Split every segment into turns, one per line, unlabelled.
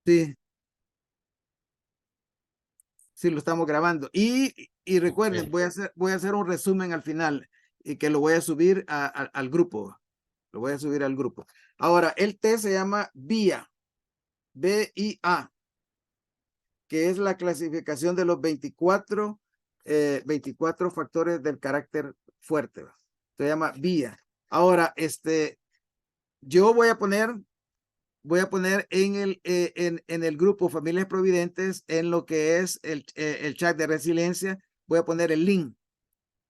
Sí, sí, lo estamos grabando. Y recuerden,
Ok.
voy a hacer un resumen al final y que lo voy a subir al grupo. Lo voy a subir al grupo. Ahora, el test se llama BIA, BIA, que es la clasificación de los 24 factores del carácter fuerte. Se llama BIA. Ahora, yo voy a poner en el grupo Familias Providentes, en lo que es el chat de resiliencia, voy a poner el link.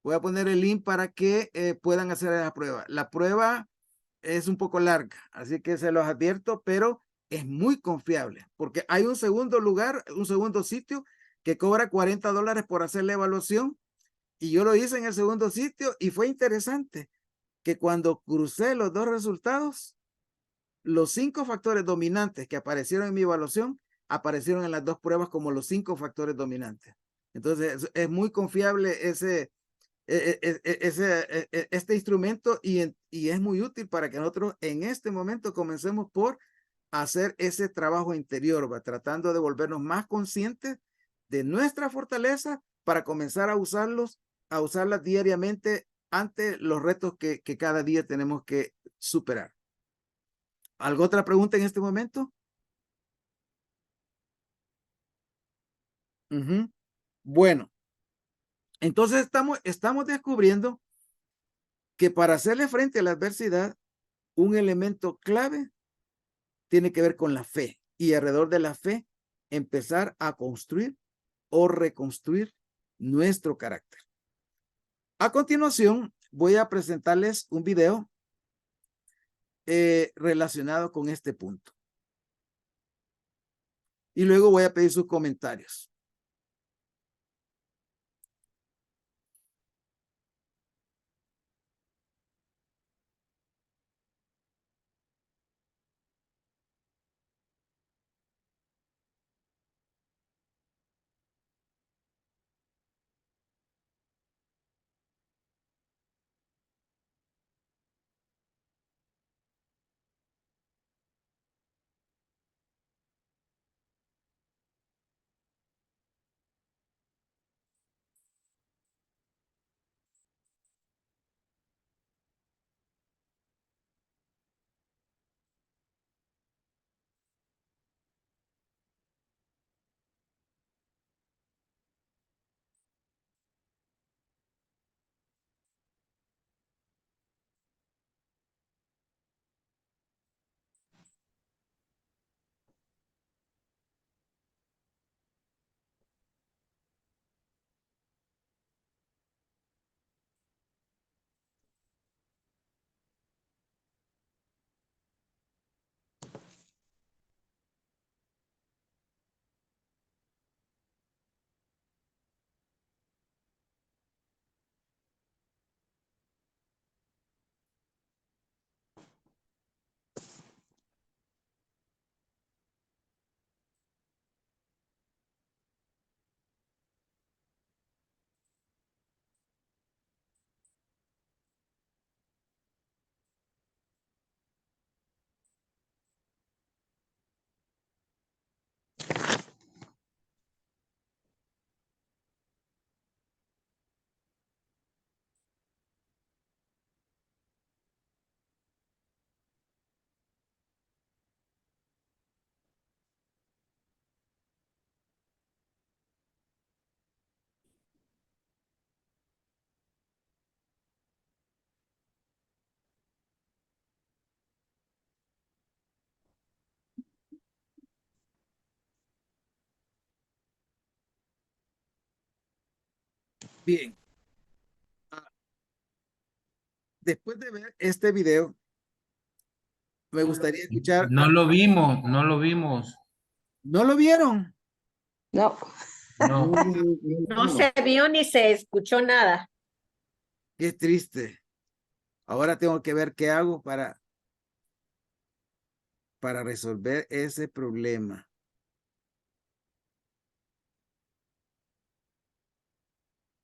Voy a poner el link para que puedan hacer la prueba. La prueba es un poco larga, así que se los advierto, pero es muy confiable, porque hay un segundo lugar, un segundo sitio que cobra $40 por hacer la evaluación, y yo lo hice en el segundo sitio y fue interesante que cuando crucé los dos resultados, los 5 factores dominantes que aparecieron en mi evaluación aparecieron en las dos pruebas como los 5 factores dominantes. Entonces es muy confiable este instrumento y es muy útil para que nosotros en este momento comencemos por hacer ese trabajo interior, ¿va? Tratando de volvernos más conscientes de nuestra fortaleza para comenzar a usarlas diariamente ante los retos que cada día tenemos que superar. ¿Alguna otra pregunta en este momento? Bueno, entonces estamos descubriendo que para hacerle frente a la adversidad, un elemento clave tiene que ver con la fe, y alrededor de la fe empezar a construir o reconstruir nuestro carácter. A continuación, voy a presentarles un video relacionado con este punto. Y luego voy a pedir sus comentarios. Bien, después de ver este video, me gustaría escuchar.
No lo vimos, no lo vimos.
¿No lo vieron?
No,
No.
no se vio ni se escuchó nada.
Qué triste. Ahora tengo que ver qué hago para resolver ese problema.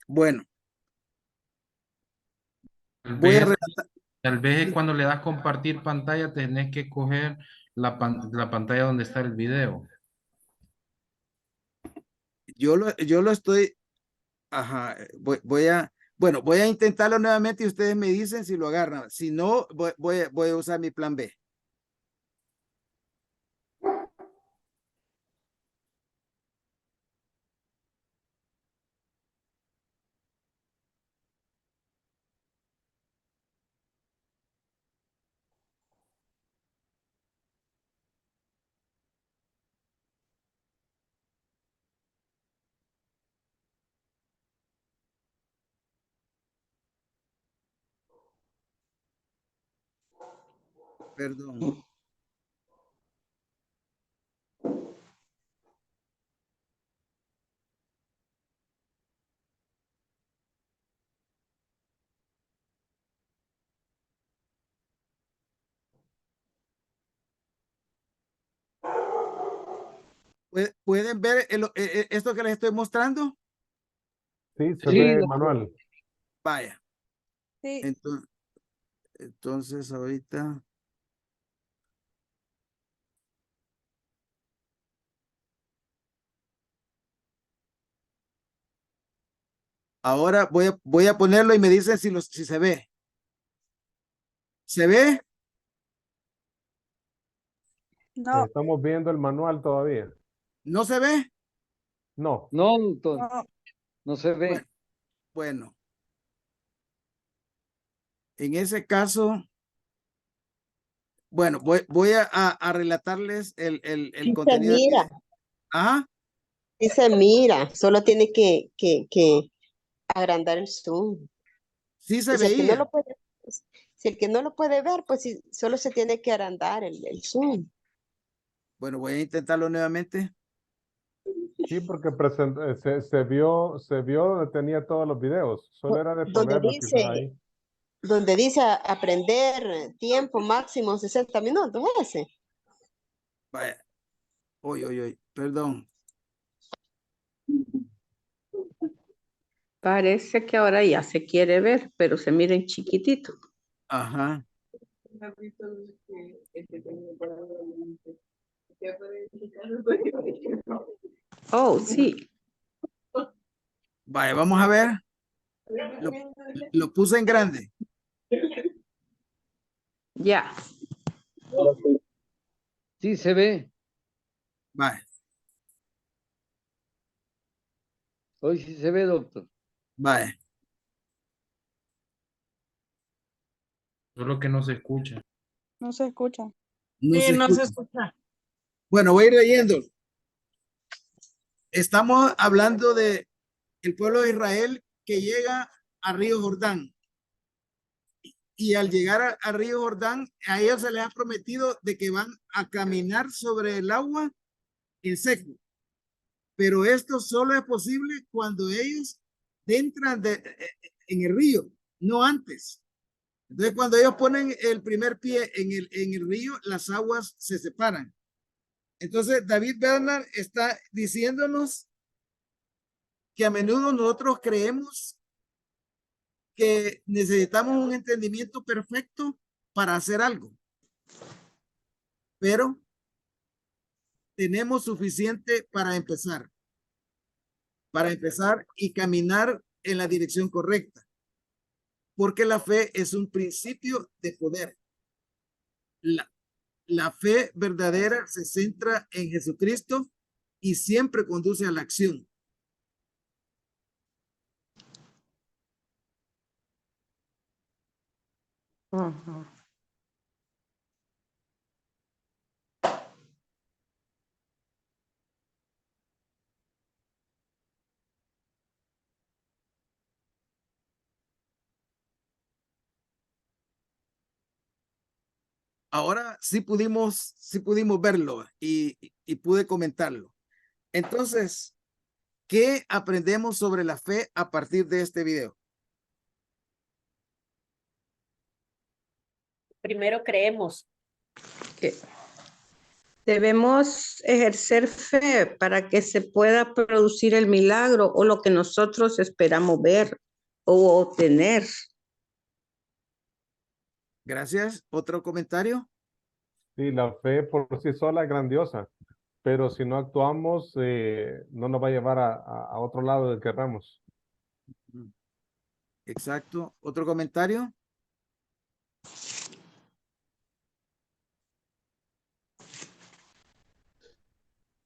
Bueno,
Tal
voy a
vez,
relatar.
tal vez cuando le das compartir pantalla tenés que coger la pantalla donde está el video.
Yo lo estoy, ajá, bueno, voy a intentarlo nuevamente y ustedes me dicen si lo agarran. Si no, voy a usar mi plan B. Perdón. ¿Pueden ver esto que les estoy mostrando?
Sí, se
Sí,
ve
doctor.
manual.
Vaya.
Sí.
Entonces ahorita. Ahora voy a ponerlo y me dicen si se ve. ¿Se ve?
No,
Estamos viendo el manual todavía.
¿No se ve?
No.
No, doctor,
no,
no se ve.
Bueno, bueno. En ese caso, bueno, voy a relatarles el
Sí se
contenido del
mira,
video. Ajá,
sí se mira, solo tiene que agrandar el zoom.
sí se
Y si el que no
veía.
lo puede, si el que no lo puede ver, pues sí, solo se tiene que agrandar el zoom.
Bueno, voy a intentarlo nuevamente.
Sí, porque se vio donde tenía todos los videos. Solo era de
Donde
ponerlos quizás
dice,
ahí.
donde dice aprender tiempo máximo 60 minutos, ese.
Vaya. Uy, perdón.
Parece que ahora ya se quiere ver, pero se mira en chiquitito.
Ajá.
Oh, sí,
Vaya, vamos a ver. Lo, lo puse en grande.
ya.
Sí se ve.
Vaya,
Hoy sí se ve, doctor.
vaya.
Solo que no se escucha.
no se escucha.
No se
no se
escucha.
escucha.
Bueno, voy a ir leyendo. Estamos hablando de el pueblo de Israel que llega a Río Jordán. Y al llegar a Río Jordán, a ellos se les ha prometido de que van a caminar sobre el agua en seco. Pero esto solo es posible cuando ellos entran en el río, no antes. Entonces, cuando ellos ponen el primer pie en el río, las aguas se separan. Entonces, David Bernard está diciéndonos que a menudo nosotros creemos que necesitamos un entendimiento perfecto para hacer algo, pero tenemos suficiente para empezar y caminar en la dirección correcta, porque la fe es un principio de poder. La, la fe verdadera se centra en Jesucristo y siempre conduce a la acción.
Ujú.
Ahora sí pudimos verlo y pude comentarlo. Entonces, ¿qué aprendemos sobre la fe a partir de este video?
Primero creemos que debemos ejercer fe para que se pueda producir el milagro o lo que nosotros esperamos ver o obtener.
Gracias. ¿Otro comentario?
Sí, la fe por sí sola es grandiosa. pero si no actuamos, no nos va a llevar a otro lado del que querramos.
Exacto. ¿Otro comentario?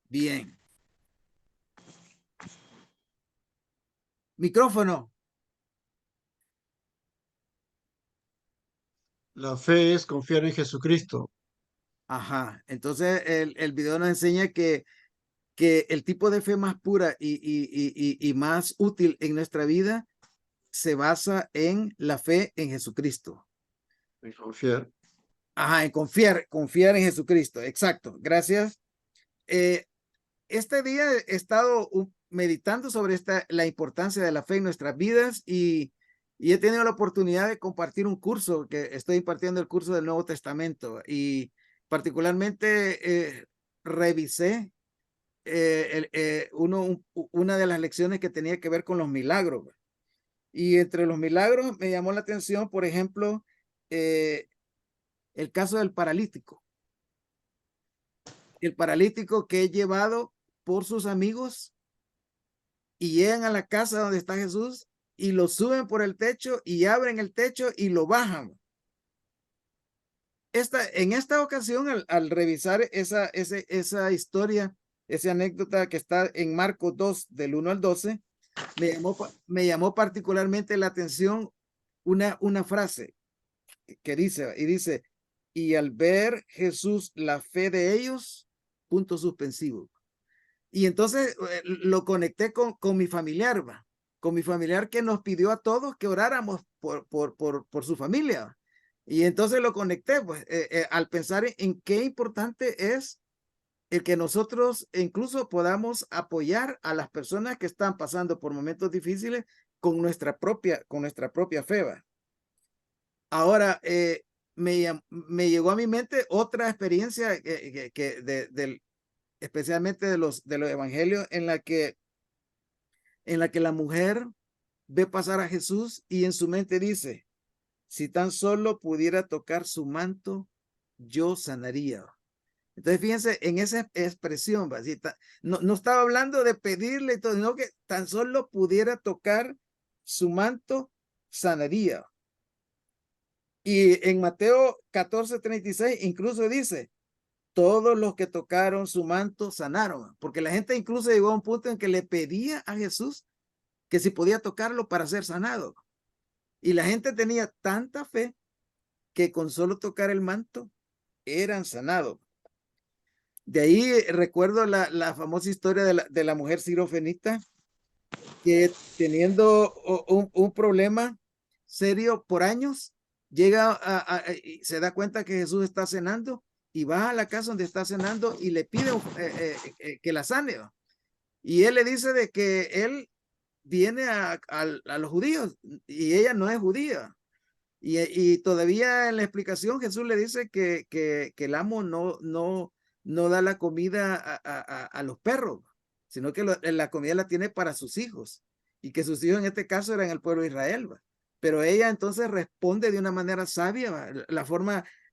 Bien. Micrófono.
La fe es confiar en Jesucristo.
Ajá. Entonces el video nos enseña que el tipo de fe más pura y más útil en nuestra vida se basa en la fe en Jesucristo.
En confiar.
Ajá, en confiar en Jesucristo. Exacto. Gracias. Este día he estado meditando sobre la importancia de la fe en nuestras vidas y he tenido la oportunidad de compartir un curso que estoy impartiendo, el curso del Nuevo Testamento, y particularmente revisé una de las lecciones que tenía que ver con los milagros. Y entre los milagros me llamó la atención, por ejemplo, el caso del paralítico. El paralítico que es llevado por sus amigos y llegan a la casa donde está Jesús y lo suben por el techo y abren el techo y lo bajan. En esta ocasión, al revisar esa historia, esa anécdota que está en Marcos 2, del 1 al 12, me llamó particularmente la atención una frase que dice, y al ver Jesús la fe de ellos, punto suspensivo. Y entonces lo conecté con mi familiar, con mi familiar que nos pidió a todos que oráramos por su familia. Y entonces lo conecté, pues, al pensar en qué importante es el que nosotros incluso podamos apoyar a las personas que están pasando por momentos difíciles con nuestra propia fe. Ahora, me llegó a mi mente otra experiencia especialmente de los evangelios en la que la mujer ve pasar a Jesús y en su mente dice, si tan solo pudiera tocar su manto, yo sanaría. Entonces, fíjense en esa expresión, no estaba hablando de pedirle todo, sino que tan solo pudiera tocar su manto, sanaría. Y en Mateo 14:36 incluso dice, todos los que tocaron su manto sanaron, porque la gente incluso llegó a un punto en que le pedía a Jesús que si podía tocarlo para ser sanado. Y la gente tenía tanta fe que con solo tocar el manto eran sanados. De ahí recuerdo la famosa historia de la mujer sirofenita que teniendo un problema serio por años, llega se da cuenta que Jesús está cenando y va a la casa donde está cenando y le pide que la sane. Y él le dice de que él viene a los judíos y ella no es judía. Y todavía en la explicación Jesús le dice que el amo no da la comida a los perros, sino que la comida la tiene para sus hijos y que sus hijos en este caso eran el pueblo de Israel. Pero ella entonces responde de una manera sabia,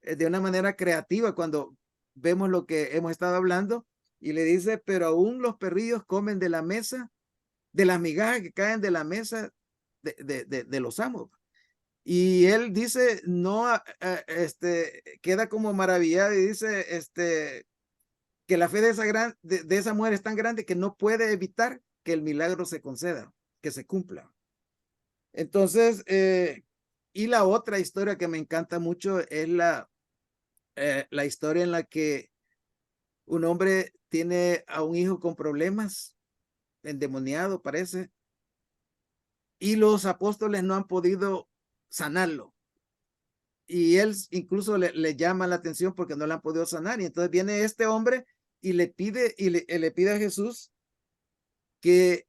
de una manera creativa cuando vemos lo que hemos estado hablando y le dice, pero aún los perrillos comen de la mesa, de las migajas que caen de la mesa de los amos. Y él dice, no, queda como maravillado y dice, que la fe de esa mujer es tan grande que no puede evitar que el milagro se conceda, que se cumpla. Entonces, y la otra historia que me encanta mucho es la historia en la que un hombre tiene a un hijo con problemas, endemoniado parece, y los apóstoles no han podido sanarlo. Y él incluso le llama la atención porque no le han podido sanar. Y entonces viene este hombre y le pide a Jesús que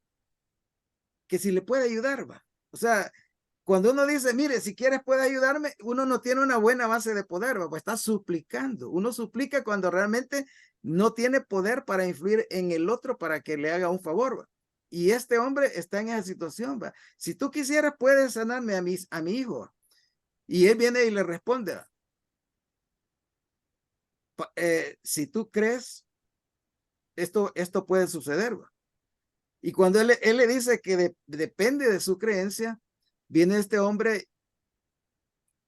si le puede ayudar, va. O sea, cuando uno dice, mire, si quieres puede ayudarme, uno no tiene una buena base de poder, va, pues está suplicando. Uno suplica cuando realmente no tiene poder para influir en el otro para que le haga un favor, va. Y este hombre está en esa situación, va. Si tú quisieras, puedes sanarme a mi hijo. Y él viene y le responde, si tú crees, esto puede suceder. ¿Va? Y cuando él le dice que depende de su creencia, viene este hombre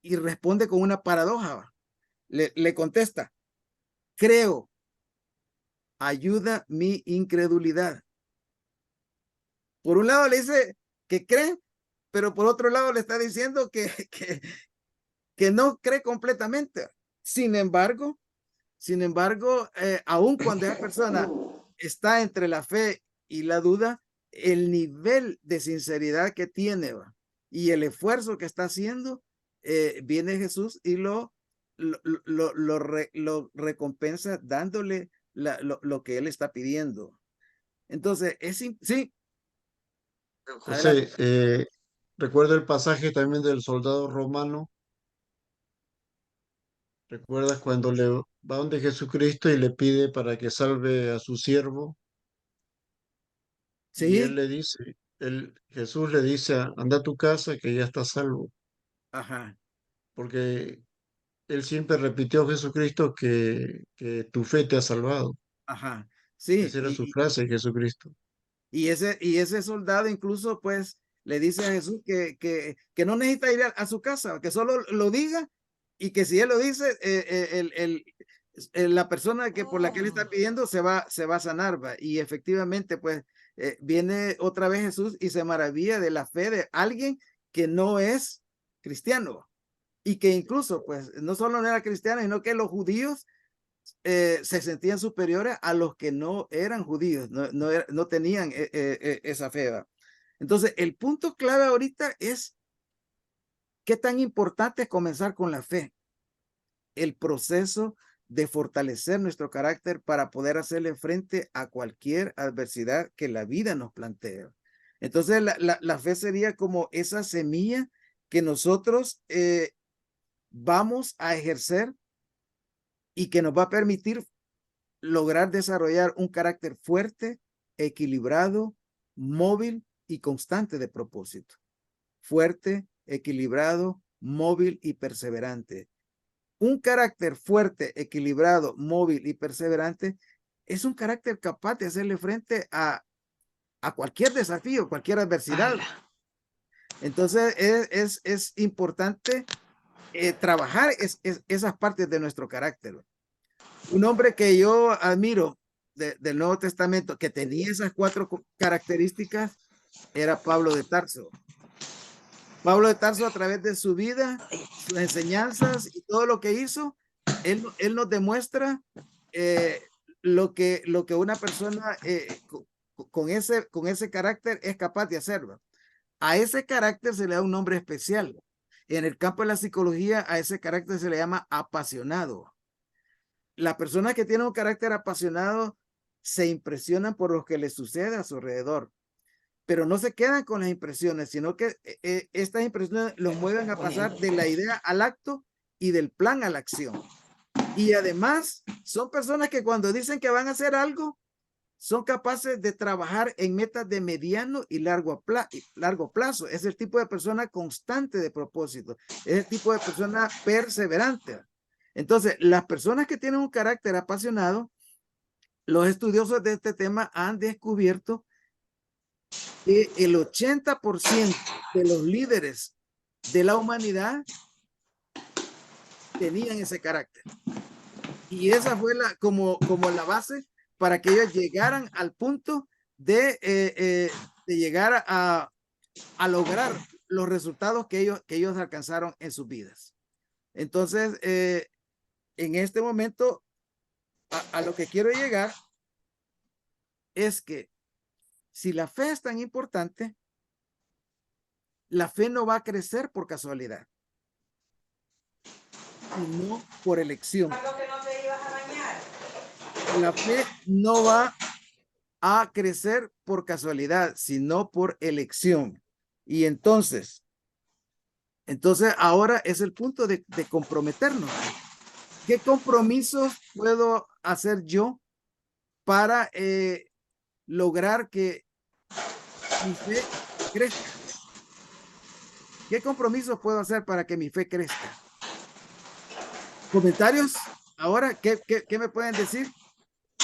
y responde con una paradoja. ¿Va? Le contesta, creo, ayuda mi incredulidad. Por un lado le dice que cree, pero por otro lado le está diciendo que no cree completamente. Sin embargo, aun cuando esa persona está entre la fe y la duda, el nivel de sinceridad que tiene, ¿va? Y el esfuerzo que está haciendo, viene Jesús y lo recompensa dándole lo que él está pidiendo. Entonces, sí.
José, recuerda el pasaje también del soldado romano. ¿Recuerdas cuando le va donde Jesucristo y le pide para que salve a su siervo? Y él
Sí,
le dice, Jesús le dice, anda a tu casa que ya está salvo.
ajá,
Porque él siempre repitió a Jesucristo que tu fe te ha salvado.
ajá, sí.
Esa era su frase de Jesucristo.
Y ese soldado incluso pues le dice a Jesús que no necesita ir a su casa, que solo lo diga y que si él lo dice, la persona por la que él está pidiendo se va a sanar. ¿Va? Y efectivamente pues viene otra vez Jesús y se maravilla de la fe de alguien que no es cristiano y que incluso pues no solo no era cristiano, sino que los judíos se sentían superiores a los que no eran judíos, no tenían esa fe. ¿Va? Entonces, el punto clave ahorita es qué tan importante es comenzar con la fe, el proceso de fortalecer nuestro carácter para poder hacerle frente a cualquier adversidad que la vida nos plantea. Entonces, la fe sería como esa semilla que nosotros vamos a ejercer y que nos va a permitir lograr desarrollar un carácter fuerte, equilibrado, móvil y constante de propósito. Fuerte, equilibrado, móvil y perseverante. Un carácter fuerte, equilibrado, móvil y perseverante es un carácter capaz de hacerle frente a cualquier desafío, cualquier adversidad. Entonces es importante trabajar esas partes de nuestro carácter. Un hombre que yo admiro del Nuevo Testamento que tenía esas 4 características era Pablo de Tarso. Pablo de Tarso, a través de su vida, sus enseñanzas y todo lo que hizo, él nos demuestra lo que una persona con ese carácter es capaz de hacer. A ese carácter se le da un nombre especial. En el campo de la psicología, a ese carácter se le llama apasionado. La persona que tiene un carácter apasionado se impresionan por lo que le sucede a su alrededor, pero no se quedan con las impresiones, sino que estas impresiones los mueven a pasar de la idea al acto y del plan a la acción. Y además son personas que cuando dicen que van a hacer algo, son capaces de trabajar en metas de mediano y largo plazo. Es el tipo de persona constante de propósito, es el tipo de persona perseverante. Entonces, las personas que tienen un carácter apasionado, los estudiosos de este tema han descubierto que el 80% de los líderes de la humanidad tenían ese carácter. Y esa fue como la base para que ellos llegaran al punto de llegar a lograr los resultados que ellos alcanzaron en sus vidas. Entonces, en este momento, a lo que quiero llegar es que si la fe es tan importante, la fe no va a crecer por casualidad, sino por elección. La fe no va a crecer por casualidad, sino por elección. Y entonces ahora es el punto de comprometernos. ¿Qué compromisos puedo hacer yo para lograr que mi fe crezca? ¿Qué compromisos puedo hacer para que mi fe crezca? ¿Comentarios? Ahora, ¿qué me pueden decir?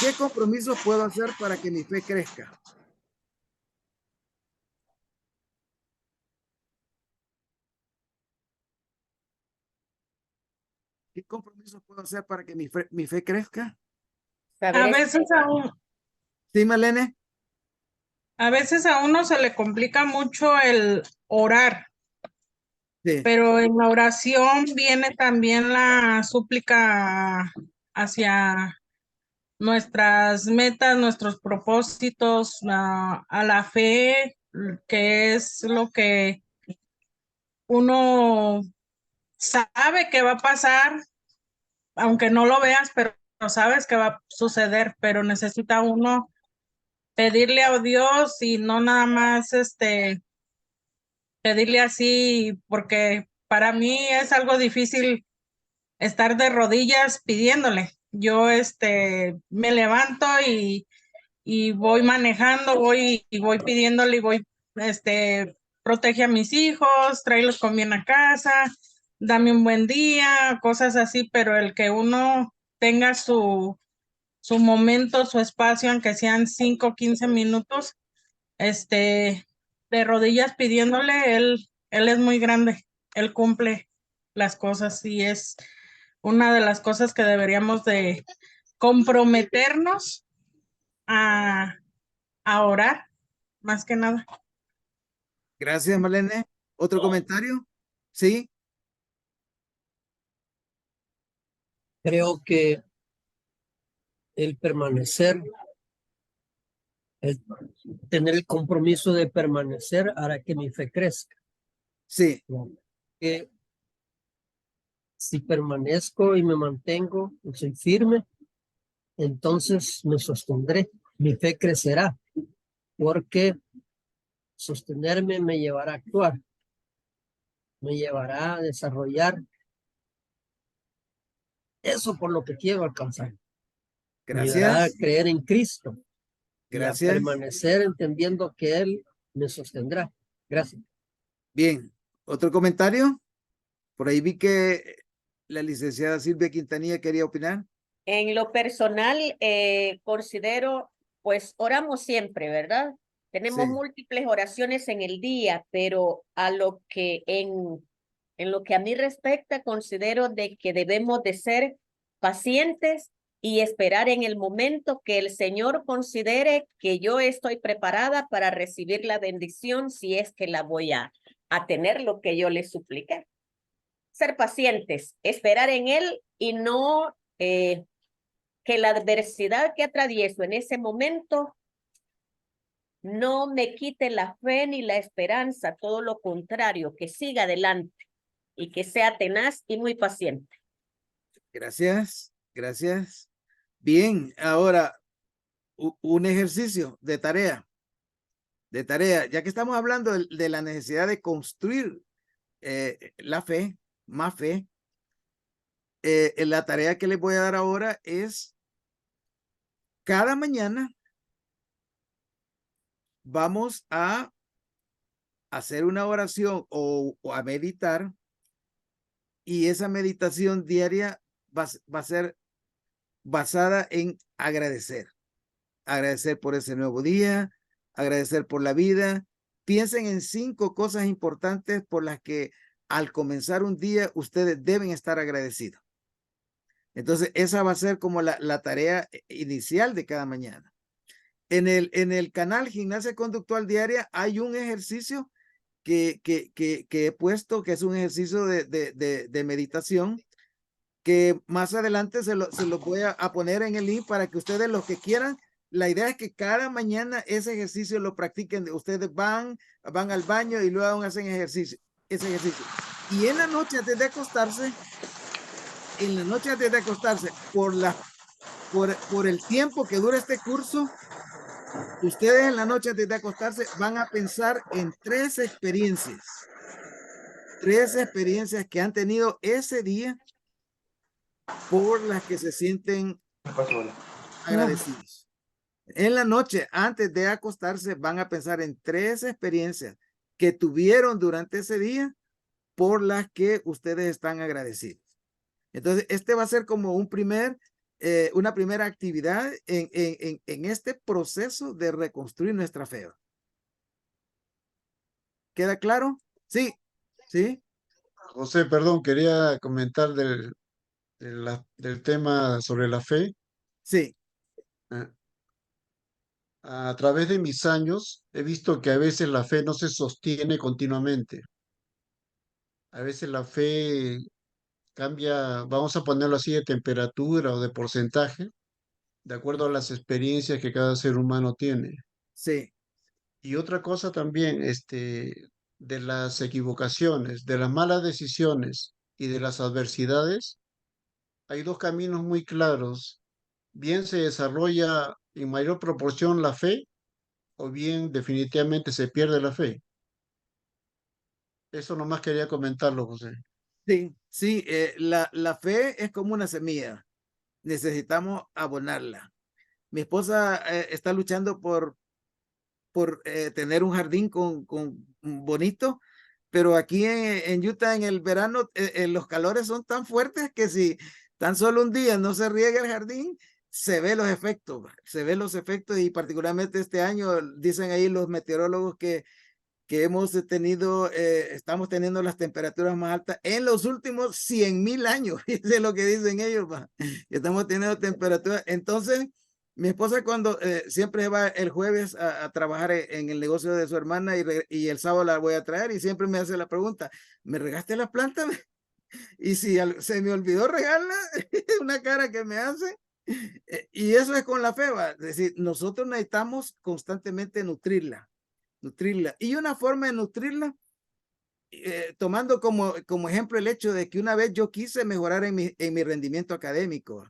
¿Qué compromiso puedo hacer para que mi fe crezca? ¿Qué compromiso puedo hacer para que mi fe crezca?
A veces
¿Sí, Malene?
a veces a uno se le complica mucho el orar,
Sí.
pero en la oración viene también la súplica hacia nuestras metas, nuestros propósitos, a la fe, que es lo que uno sabe que va a pasar, aunque no lo veas, pero sabes que va a suceder, pero necesita uno pedirle a Dios y no nada más pedirle así, porque para mí es algo difícil estar de rodillas pidiéndole. Yo me levanto y voy manejando, voy pidiéndole y voy protege a mis hijos, tráelos con bien a casa, dame un buen día, cosas así, pero el que uno tenga su momento, su espacio, aunque sean 5 o 15 minutos, de rodillas pidiéndole, él es muy grande, él cumple las cosas y es una de las cosas que deberíamos de comprometernos a orar, más que nada.
Gracias, Malene. ¿Otro comentario? Sí.
Creo que el permanecer, el tener el compromiso de permanecer hará que mi fe crezca.
Sí.
Que si permanezco y me mantengo, y soy firme, entonces me sostendré, mi fe crecerá, porque sostenerme me llevará a actuar, me llevará a desarrollar eso por lo que quiero alcanzar. Me llevará a
Gracias.
creer en Cristo y a
Gracias.
permanecer entendiendo que Él me sostendrá. Gracias.
Bien. ¿Otro comentario? Por ahí vi que la licenciada Silvia Quintanilla quería opinar.
En lo personal, considero, pues oramos siempre, ¿verdad? Tenemos
Sí.
múltiples oraciones en el día, pero a lo que en lo que a mí respecta, considero de que debemos de ser pacientes y esperar en el momento que el Señor considere que yo estoy preparada para recibir la bendición, si es que la voy a tener, lo que yo le supliqué. Ser pacientes, esperar en Él y no que la adversidad que atravieso en ese momento no me quite la fe ni la esperanza, todo lo contrario, que siga adelante y que sea tenaz y muy paciente.
Gracias. Gracias. Bien. Ahora, un ejercicio de tarea. De tarea. Ya que estamos hablando de la necesidad de construir la fe, más fe, la tarea que les voy a dar ahora es cada mañana vamos a hacer una oración o a meditar, y esa meditación diaria va a ser basada en agradecer. Agradecer por ese nuevo día, agradecer por la vida. Piensen en 5 cosas importantes por las que al comenzar un día ustedes deben estar agradecidos. Entonces, esa va a ser como la tarea inicial de cada mañana. En el canal Gimnasia Conductual Diaria hay un ejercicio que he puesto, que es un ejercicio de meditación, que más adelante se lo voy a poner en el link para que ustedes, los que quieran, la idea es que cada mañana ese ejercicio lo practiquen. Ustedes van al baño y luego hacen ese ejercicio. Y en la noche antes de acostarse, por el tiempo que dura este curso, ustedes en la noche antes de acostarse van a pensar en 3 experiencias. 3 experiencias que han tenido ese día por las que se sienten agradecidos. En la noche antes de acostarse van a pensar en 3 experiencias que tuvieron durante ese día por las que ustedes están agradecidos. Entonces, este va a ser como un primer una primera actividad en este proceso de reconstruir nuestra fe. ¿Queda claro? Sí, sí.
José, perdón, quería comentar del tema sobre la fe.
Sí,
Eh, A través de mis años he visto que a veces la fe no se sostiene continuamente. A veces la fe cambia, vamos a ponerlo así, de temperatura o de porcentaje, de acuerdo a las experiencias que cada ser humano tiene.
sí,
Y otra cosa también, de las equivocaciones, de las malas decisiones y de las adversidades, hay dos caminos muy claros. Bien se desarrolla en mayor proporción la fe o bien definitivamente se pierde la fe. Eso nomás quería comentarlo, José.
sí, sí. La fe es como una semilla. Necesitamos abonarla. Mi esposa está luchando por tener un jardín con bonito, pero aquí en Utah en el verano los calores son tan fuertes que si tan solo un día no se riega el jardín, se ve los efectos, se ven los efectos y particularmente este año dicen ahí los meteorólogos que hemos tenido, estamos teniendo las temperaturas más altas en los últimos 100,000 años, eso es lo que dicen ellos, estamos teniendo temperaturas, entonces mi esposa cuando siempre va el jueves a trabajar en el negocio de su hermana y el sábado la voy a traer y siempre me hace la pregunta, ¿me regaste la planta? Y si se me olvidó regarla, una cara que me hace. Y eso es con la fe, ¿va? Es decir, nosotros necesitamos constantemente nutrirla. Y una forma de nutrirla, tomando como ejemplo el hecho de que una vez yo quise mejorar en mi rendimiento académico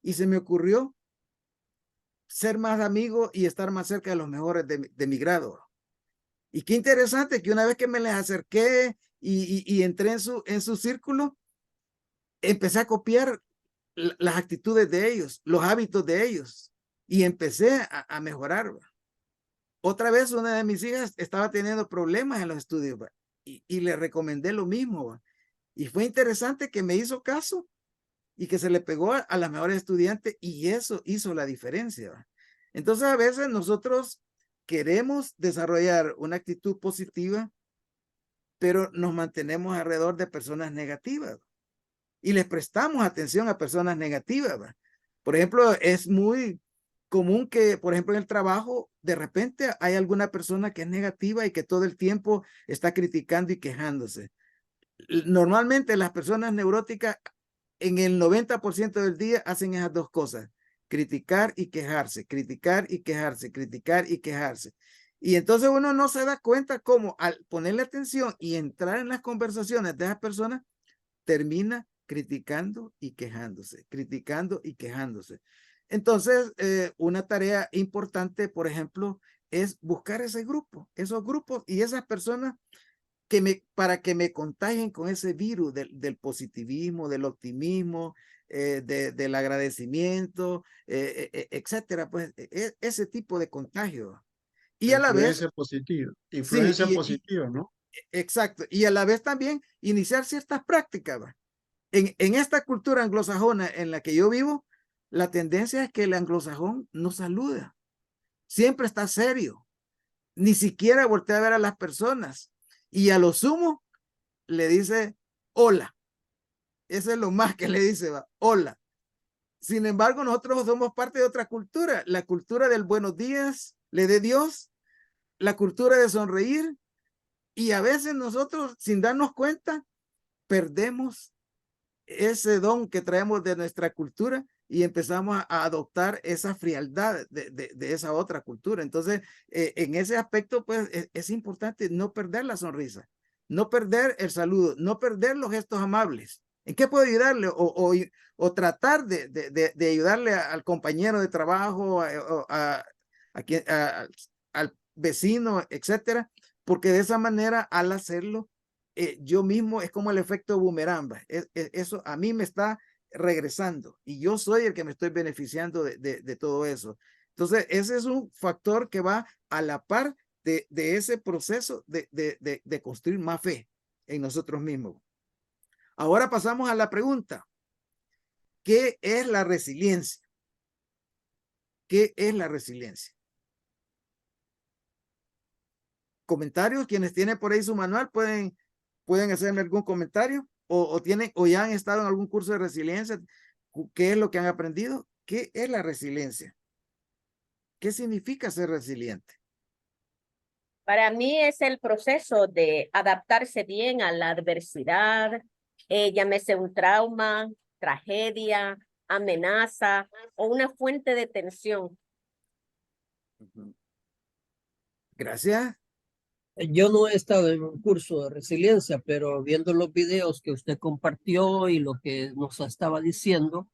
y se me ocurrió ser más amigo y estar más cerca de los mejores de mi grado. Y qué interesante que una vez que me les acerqué y entré en su círculo, empecé a copiar las actitudes de ellos, los hábitos de ellos, y empecé a mejorar. Otra vez una de mis hijas estaba teniendo problemas en los estudios y le recomendé lo mismo. Y fue interesante que me hizo caso y que se le pegó a las mejores estudiantes y eso hizo la diferencia. Entonces a veces nosotros queremos desarrollar una actitud positiva, pero nos mantenemos alrededor de personas negativas y les prestamos atención a personas negativas. Por ejemplo, es muy común que, por ejemplo, en el trabajo, de repente hay alguna persona que es negativa y que todo el tiempo está criticando y quejándose. Normalmente las personas neuróticas en el 90% del día hacen esas dos cosas, criticar y quejarse, criticar y quejarse, criticar y quejarse. Y entonces uno no se da cuenta cómo al ponerle atención y entrar en las conversaciones de esas personas, termina criticando y quejándose, criticando y quejándose. Entonces, una tarea importante, por ejemplo, es buscar ese grupo, esos grupos y esas personas para que me contagien con ese virus del positivismo, del optimismo, del agradecimiento, etcétera, pues ese tipo de contagio. Y a la vez,
Influencia positiva.
sí,
Influencia positiva, ¿no?
exacto, y a la vez también iniciar ciertas prácticas. En esta cultura anglosajona en la que yo vivo, la tendencia es que el anglosajón no saluda, siempre está serio, ni siquiera voltea a ver a las personas y a lo sumo le dice hola. Eso es lo más que le dice, hola. Sin embargo, nosotros somos parte de otra cultura, la cultura del buenos días, le dé Dios, la cultura de sonreír, y a veces nosotros, sin darnos cuenta, perdemos ese don que traemos de nuestra cultura y empezamos a adoptar esa frialdad de esa otra cultura. Entonces, en ese aspecto, pues, es importante no perder la sonrisa, no perder el saludo, no perder los gestos amables. ¿En qué puedo ayudarle? O tratar de ayudarle al compañero de trabajo, al vecino, etcétera, porque de esa manera, al hacerlo, yo mismo es como el efecto boomerang. Eso a mí me está regresando y yo soy el que me estoy beneficiando de todo eso. Entonces, ese es un factor que va a la par de ese proceso de construir más fe en nosotros mismos. Ahora pasamos a la pregunta. ¿Qué es la resiliencia? ¿Qué es la resiliencia? Comentarios, quienes tienen por ahí su manual pueden hacerme algún comentario o tienen o ya han estado en algún curso de resiliencia. ¿Qué es lo que han aprendido? ¿Qué es la resiliencia? ¿Qué significa ser resiliente?
Para mí es el proceso de adaptarse bien a la adversidad, llámese un trauma, tragedia, amenaza o una fuente de tensión.
Gracias.
Yo no he estado en un curso de resiliencia, pero viendo los videos que usted compartió y lo que nos estaba diciendo,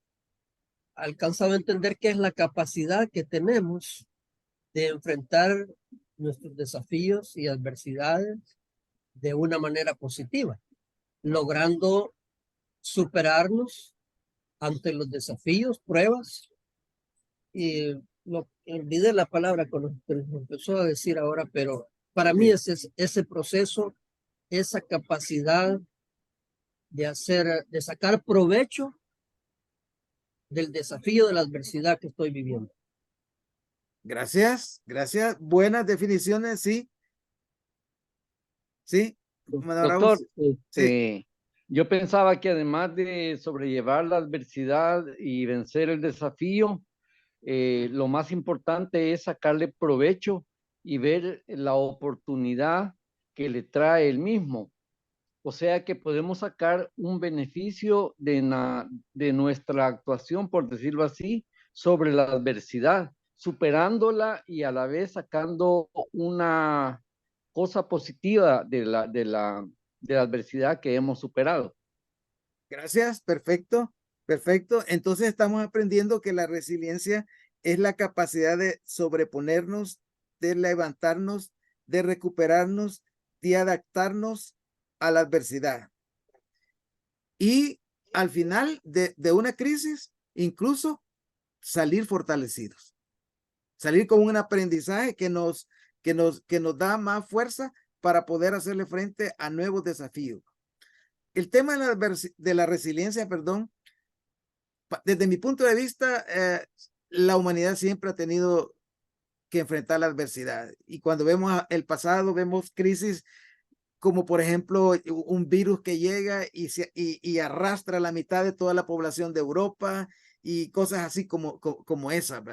alcanzaba a entender que es la capacidad que tenemos de enfrentar nuestros desafíos y adversidades de una manera positiva, logrando superarnos ante los desafíos, pruebas. Y olvidé la palabra con lo que empezó a decir ahora, pero para mí ese proceso, esa capacidad de sacar provecho del desafío de la adversidad que estoy viviendo.
Gracias, gracias. Buenas definiciones, sí. Sí.
Doctor,
Sí.
yo pensaba que además de sobrellevar la adversidad y vencer el desafío, lo más importante es sacarle provecho y ver la oportunidad que le trae el mismo. O sea que podemos sacar un beneficio de nuestra actuación, por decirlo así, sobre la adversidad, superándola y a la vez sacando una cosa positiva de la adversidad que hemos superado.
Gracias, perfecto, perfecto. Entonces estamos aprendiendo que la resiliencia es la capacidad de sobreponernos, de levantarnos, de recuperarnos, de adaptarnos a la adversidad. Y al final de una crisis, incluso salir fortalecidos, salir con un aprendizaje que nos da más fuerza para poder hacerle frente a nuevos desafíos. El tema de la resiliencia, perdón, desde mi punto de vista, la humanidad siempre ha tenido que enfrentar la adversidad. Y cuando vemos el pasado, vemos crisis como por ejemplo un virus que llega y arrastra la mitad de toda la población de Europa y cosas así como esa.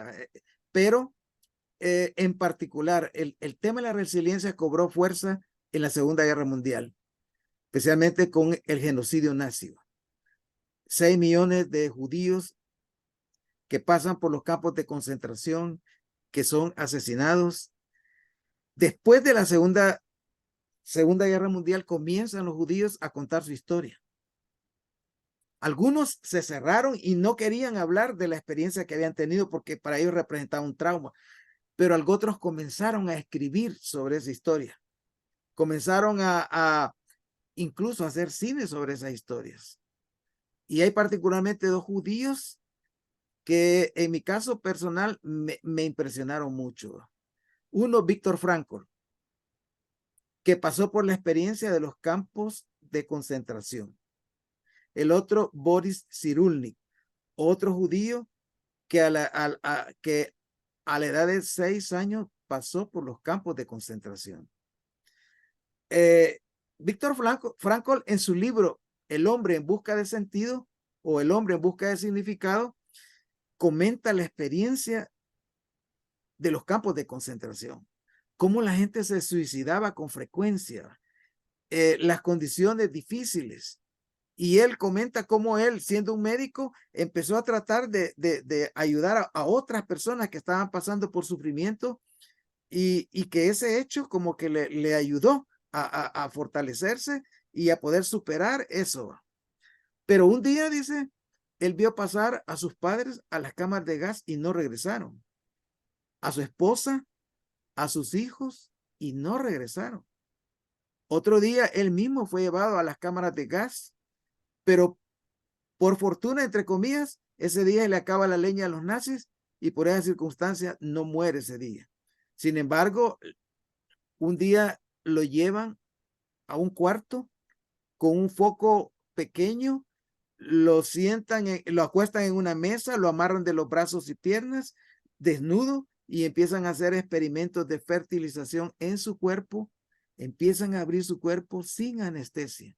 Pero en particular, el tema de la resiliencia cobró fuerza en la Segunda Guerra Mundial, especialmente con el genocidio nazi. 6 millones de judíos que pasan por los campos de concentración, que son asesinados. Después de la Segunda Guerra Mundial comienzan los judíos a contar su historia. Algunos se cerraron y no querían hablar de la experiencia que habían tenido porque para ellos representaba un trauma, pero otros comenzaron a escribir sobre esa historia. Comenzaron incluso a hacer cine sobre esas historias. Y hay particularmente 2 judíos que en mi caso personal me impresionaron mucho. Uno, Víctor Frankl, que pasó por la experiencia de los campos de concentración. El otro, Boris Cyrulnik, otro judío que a la edad de 6 años pasó por los campos de concentración. Víctor Frankl, en su libro El hombre en busca de sentido o El hombre en busca de significado, comenta la experiencia de los campos de concentración, cómo la gente se suicidaba con frecuencia, las condiciones difíciles. Y él comenta cómo él, siendo un médico, empezó a tratar de ayudar a otras personas que estaban pasando por sufrimiento y que ese hecho como que le ayudó a fortalecerse y a poder superar eso. Pero un día, dice, él vio pasar a sus padres a las cámaras de gas y no regresaron. A su esposa, a sus hijos y no regresaron. Otro día, él mismo fue llevado a las cámaras de gas, pero por fortuna, entre comillas, ese día le acaba la leña a los nazis y por esa circunstancia no muere ese día. Sin embargo, un día lo llevan a un cuarto con un foco pequeño lo sientan, lo acuestan en una mesa, lo amarran de los brazos y piernas, desnudo, y empiezan a hacer experimentos de fertilización en su cuerpo, empiezan a abrir su cuerpo sin anestesia.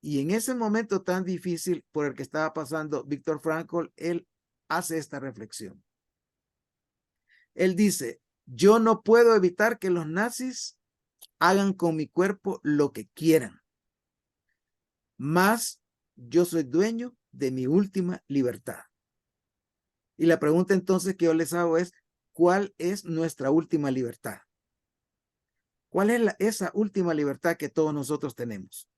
Y en ese momento tan difícil por el que estaba pasando Víctor Frankl, él hace esta reflexión. Él dice, yo no puedo evitar que los nazis hagan con mi cuerpo lo que quieran, mas yo soy dueño de mi última libertad. Y la pregunta entonces que yo les hago es, ¿cuál es nuestra última libertad? ¿Cuál es esa última libertad que todos nosotros tenemos?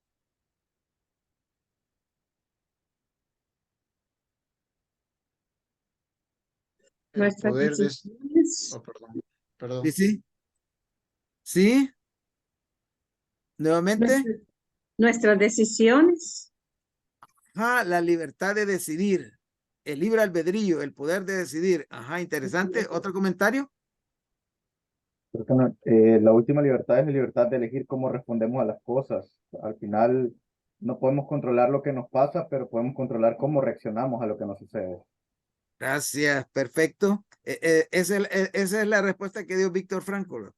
El
Nuestras
poder de...
decisiones.
Oh, perdón, perdón.
¿Sí, sí? ¿Sí? ¿Nuevamente?
Nuestras decisiones.
Ajá, la libertad de decidir, el libre albedrío, el poder de decidir. Ajá, interesante. ¿Otro comentario?
Creo que la última libertad es la libertad de elegir cómo respondemos a las cosas. Al final no podemos controlar lo que nos pasa, pero podemos controlar cómo reaccionamos a lo que nos sucede.
Gracias, perfecto. Esa es la respuesta que dio Víctor Frankl.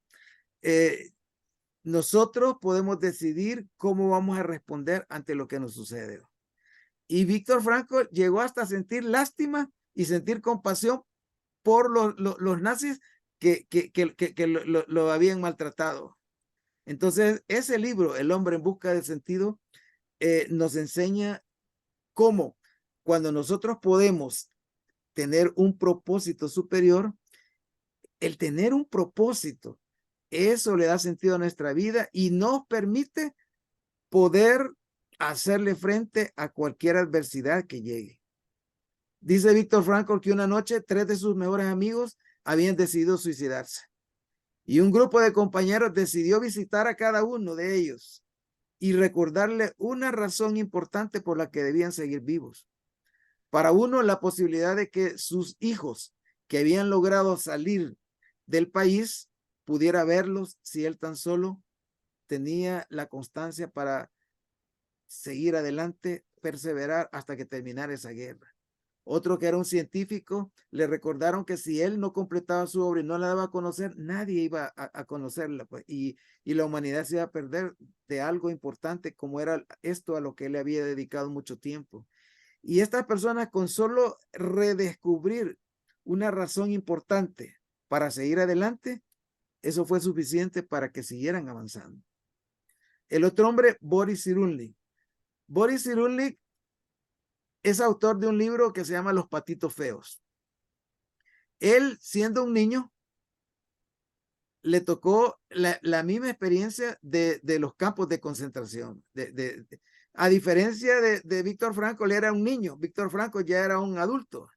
Nosotros podemos decidir cómo vamos a responder ante lo que nos sucede. Y Víctor Frankl llegó hasta sentir lástima y sentir compasión por los nazis que lo habían maltratado. Entonces, ese libro, El hombre en busca de sentido, nos enseña cómo cuando nosotros podemos tener un propósito superior, el tener un propósito, eso le da sentido a nuestra vida y nos permite poder hacerle frente a cualquier adversidad que llegue. Dice Víctor Frankl que una noche 3 de sus mejores amigos habían decidido suicidarse. Y un grupo de compañeros decidió visitar a cada uno de ellos y recordarle una razón importante por la que debían seguir vivos. Para uno, la posibilidad de que sus hijos que habían logrado salir del país pudiera verlos si él tan solo tenía la constancia para seguir adelante, perseverar hasta que terminara esa guerra. Otro que era un científico, le recordaron que si él no completaba su obra y no la daba a conocer, nadie iba a conocerla, pues, y la humanidad se iba a perder de algo importante como era esto a lo que él le había dedicado mucho tiempo. Y estas personas con solo redescubrir una razón importante para seguir adelante, eso fue suficiente para que siguieran avanzando. El otro hombre, Boris Cyrulnik. Boris Cyrulnik es autor de un libro que se llama Los patitos feos. Él, siendo un niño, le tocó la misma experiencia de los campos de concentración. A diferencia de Víctor Frankl, él era un niño. Víctor Frankl ya era un adulto.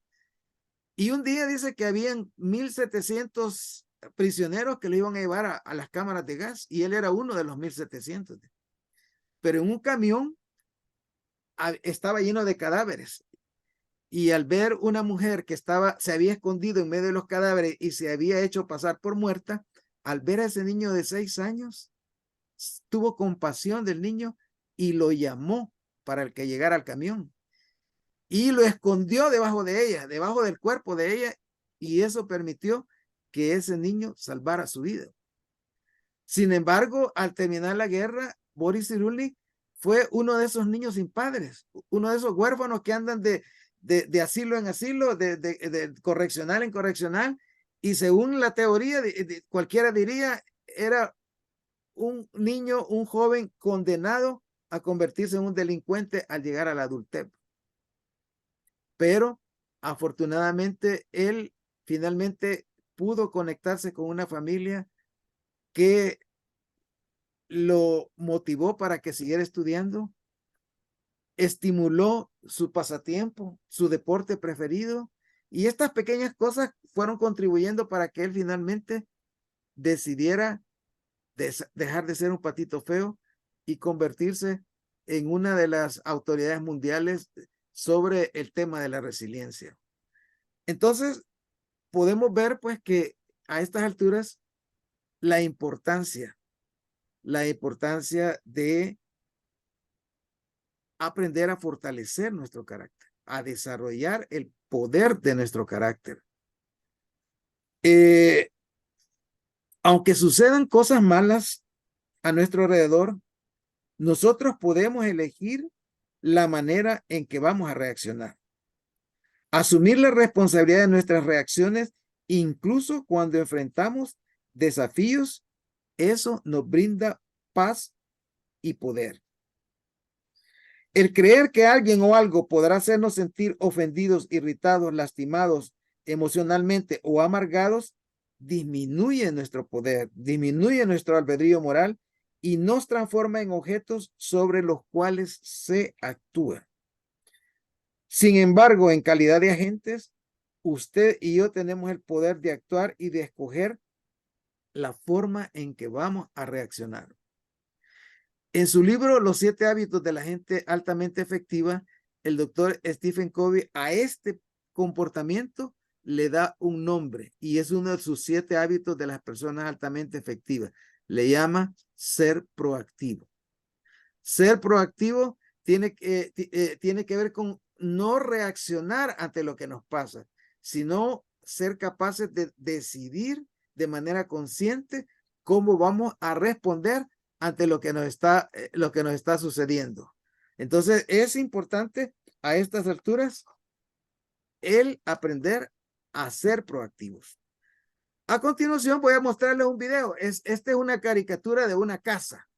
Y un día dice que habían 1,700 prisioneros que lo iban a llevar a las cámaras de gas y él era uno de los 1,700. Pero en un camión estaba lleno de cadáveres. Y al ver una mujer que se había escondido en medio de los cadáveres y se había hecho pasar por muerta, al ver a ese niño de 6 años, tuvo compasión del niño y lo llamó para el que llegara al camión. Y lo escondió debajo de ella, debajo del cuerpo de ella, y eso permitió que ese niño salvara su vida. Sin embargo, al terminar la guerra, Boris Cyrulnik fue uno de esos niños sin padres, uno de esos huérfanos que andan de asilo en asilo, de correccional en correccional, y según la teoría, cualquiera diría, era un niño, un joven condenado a convertirse en un delincuente al llegar a la adultez. Pero afortunadamente él finalmente pudo conectarse con una familia que lo motivó para que siguiera estudiando, estimuló su pasatiempo, su deporte preferido, y estas pequeñas cosas fueron contribuyendo para que él finalmente decidiera dejar de ser un patito feo y convertirse en una de las autoridades mundiales sobre el tema de la resiliencia. Entonces, podemos ver pues que a estas alturas la importancia de aprender a fortalecer nuestro carácter, a desarrollar el poder de nuestro carácter. Aunque sucedan cosas malas a nuestro alrededor, nosotros podemos elegir la manera en que vamos a reaccionar. Asumir la responsabilidad de nuestras reacciones, incluso cuando enfrentamos desafíos, eso nos brinda paz y poder. El creer que alguien o algo podrá hacernos sentir ofendidos, irritados, lastimados emocionalmente o amargados, disminuye nuestro poder, disminuye nuestro albedrío moral y nos transforma en objetos sobre los cuales se actúa. Sin embargo, en calidad de agentes, usted y yo tenemos el poder de actuar y de escoger la forma en que vamos a reaccionar. En su libro Los 7 hábitos de la gente altamente efectiva, el doctor Stephen Covey a este comportamiento le da un nombre y es uno de sus 7 hábitos de las personas altamente efectivas. Le llama ser proactivo. Ser proactivo tiene que ver con no reaccionar ante lo que nos pasa, sino ser capaces de decidir de manera consciente cómo vamos a responder ante lo que nos está sucediendo. Entonces, es importante a estas alturas el aprender a ser proactivos. A continuación voy a mostrarles un video. Esta es una caricatura de una casa.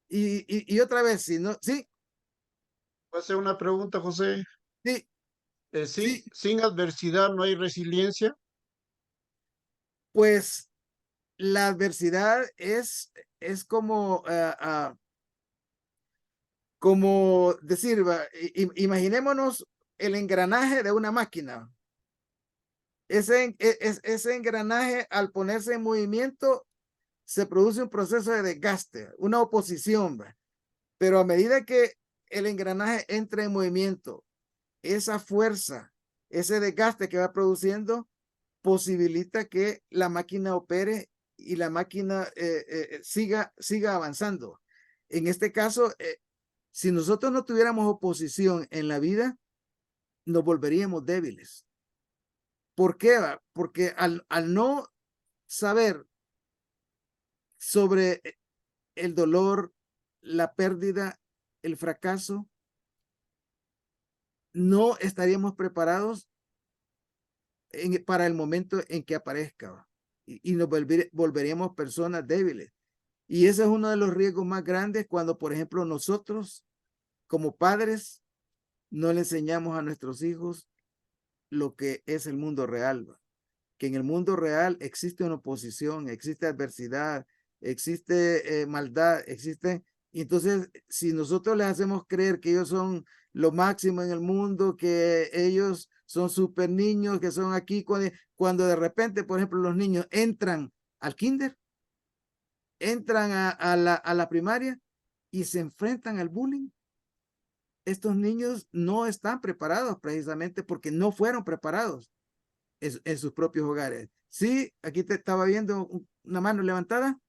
Y otra vez, si no, sí.
¿Puedo hacer una pregunta, José?
Sí.
Sí, sin adversidad no hay resiliencia.
Pues la adversidad es como, como decir, imaginémonos el engranaje de una máquina. Ese engranaje, al ponerse en movimiento, se produce un proceso de desgaste, una oposición. Pero a medida que el engranaje entra en movimiento, esa fuerza, ese desgaste que va produciendo, posibilita que la máquina opere y la máquina siga avanzando. En este caso, si nosotros no tuviéramos oposición en la vida, nos volveríamos débiles. ¿Por qué? Porque al no saber sobre el dolor, la pérdida, el fracaso, no estaríamos preparados para el momento en que aparezca y nos volveríamos personas débiles. Y ese es uno de los riesgos más grandes cuando, por ejemplo, nosotros como padres no le enseñamos a nuestros hijos lo que es el mundo real, que en el mundo real existe una oposición, existe adversidad, existe maldad, existe. Y entonces, si nosotros les hacemos creer que ellos son lo máximo en el mundo, que ellos son super niños, que son aquí, cuando de repente, por ejemplo, los niños entran al kinder, entran a la primaria y se enfrentan al bullying, estos niños no están preparados precisamente porque no fueron preparados en sus propios hogares. Sí, aquí te estaba viendo una mano levantada.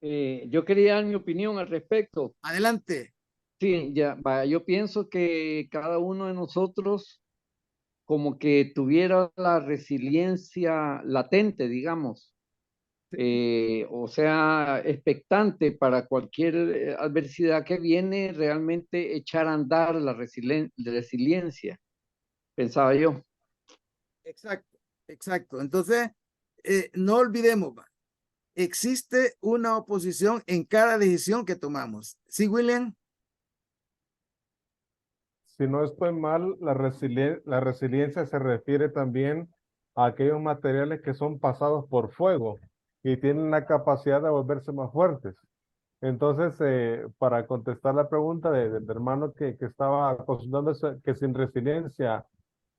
Yo quería dar mi opinión al respecto.
Adelante.
Sí, ya, yo pienso que cada uno de nosotros como que tuviera la resiliencia latente, digamos, o sea, expectante para cualquier adversidad que viene, realmente echar a andar la resiliencia, pensaba yo.
Exacto, exacto. Entonces, no olvidemos, existe una oposición en cada decisión que tomamos. ¿Sí, William?
Si no estoy mal, la resiliencia se refiere también a aquellos materiales que son pasados por fuego y tienen la capacidad de volverse más fuertes. Entonces, para contestar la pregunta del hermano que estaba consultando, que sin resiliencia,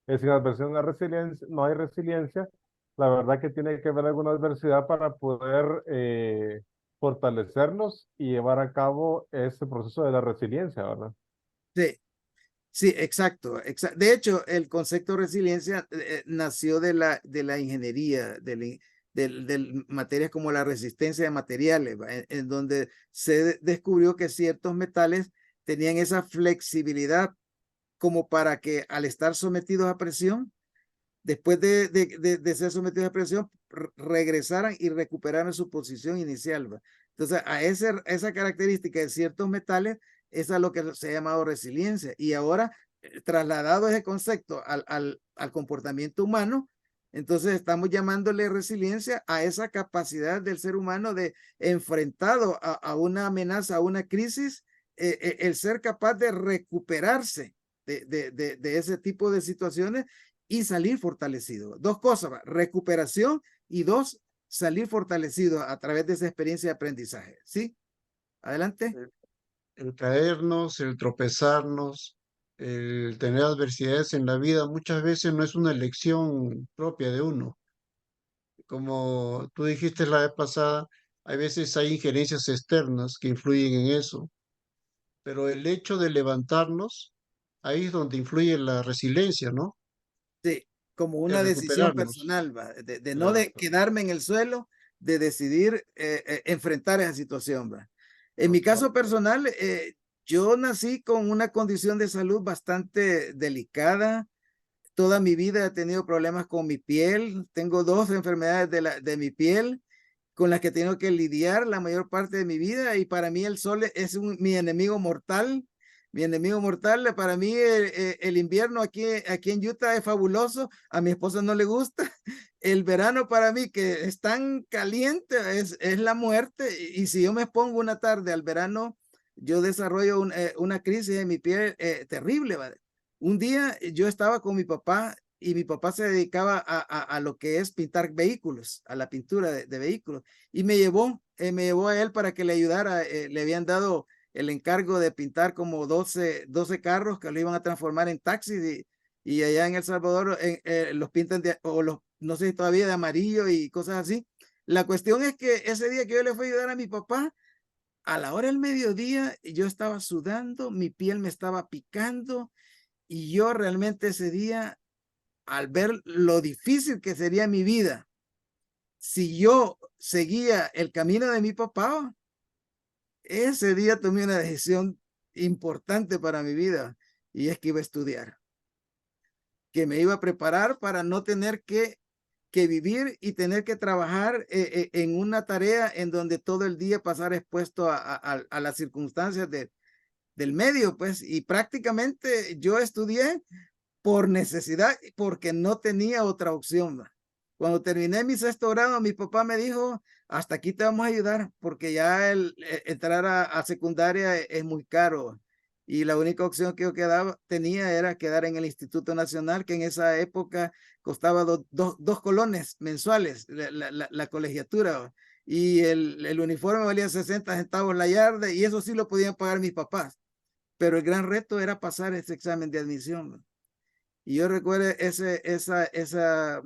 sin adversión no hay resiliencia, la verdad que tiene que haber alguna adversidad para poder fortalecernos y llevar a cabo ese proceso de la resiliencia, ¿verdad?
Sí. Sí, exacto. De hecho, el concepto de resiliencia nació de la ingeniería, materias como la resistencia de materiales, en donde se descubrió que ciertos metales tenían esa flexibilidad como para que al estar sometidos a presión, después de ser sometidos a presión, regresaran y recuperaran su posición inicial. Entonces, a esa característica de ciertos metales, es a lo que se ha llamado resiliencia. Y ahora, trasladado ese concepto al comportamiento humano, entonces estamos llamándole resiliencia a esa capacidad del ser humano de, enfrentado a una amenaza, a una crisis, el ser capaz de recuperarse de ese tipo de situaciones y salir fortalecido. Dos cosas, recuperación, y dos, salir fortalecido a través de esa experiencia de aprendizaje. ¿Sí? Adelante.
El caernos, el tropezarnos, el tener adversidades en la vida muchas veces no es una elección propia de uno. Como tú dijiste la vez pasada, hay veces hay injerencias externas que influyen en eso, pero el hecho de levantarnos, ahí es donde influye la resiliencia, ¿no?
Sí, como
El
una decisión
recuperarnos.
personal, de no
Claro,
quedarme en el suelo, de decidir enfrentar esa situación. En mi caso personal, yo nací con una condición de salud bastante delicada. Toda mi vida he tenido problemas con mi piel. Tengo 2 enfermedades de mi piel con las que tengo que lidiar la mayor parte de mi vida, y para mí el sol es mi enemigo mortal. Mi enemigo mortal, para mí el invierno aquí en Utah es fabuloso, a mi esposa no le gusta. El verano para mí, que es tan caliente, es la muerte, y si yo me expongo una tarde al verano, yo desarrollo una crisis en mi piel terrible, ¿vale? Un día yo estaba con mi papá, y mi papá se dedicaba a lo que es pintar vehículos, a la pintura de vehículos, y me llevó a él para que le ayudara. Le habían dado el encargo de pintar como 12 carros que lo iban a transformar en taxis, y allá en El Salvador los pintan no sé si todavía de amarillo y cosas así. La cuestión es que ese día que yo le fui a ayudar a mi papá, a la hora del mediodía, yo estaba sudando, mi piel me estaba picando, y yo realmente ese día, al ver lo difícil que sería mi vida si yo seguía el camino de mi papá, ese día tomé una decisión importante para mi vida, y es que iba a estudiar, que me iba a preparar para no tener que vivir y tener que trabajar en una tarea en donde todo el día pasar expuesto a las circunstancias del medio, pues, y prácticamente yo estudié por necesidad, porque no tenía otra opción. Cuando terminé mi 6º grado, mi papá me dijo, hasta aquí te vamos a ayudar, porque ya entrar a secundaria es muy caro. Y la única opción que yo tenía era quedar en el Instituto Nacional, que en esa época costaba 2 colones mensuales la colegiatura. Y el uniforme valía 60 centavos la yarda, y eso sí lo podían pagar mis papás. Pero el gran reto era pasar ese examen de admisión. Y yo recuerdo esa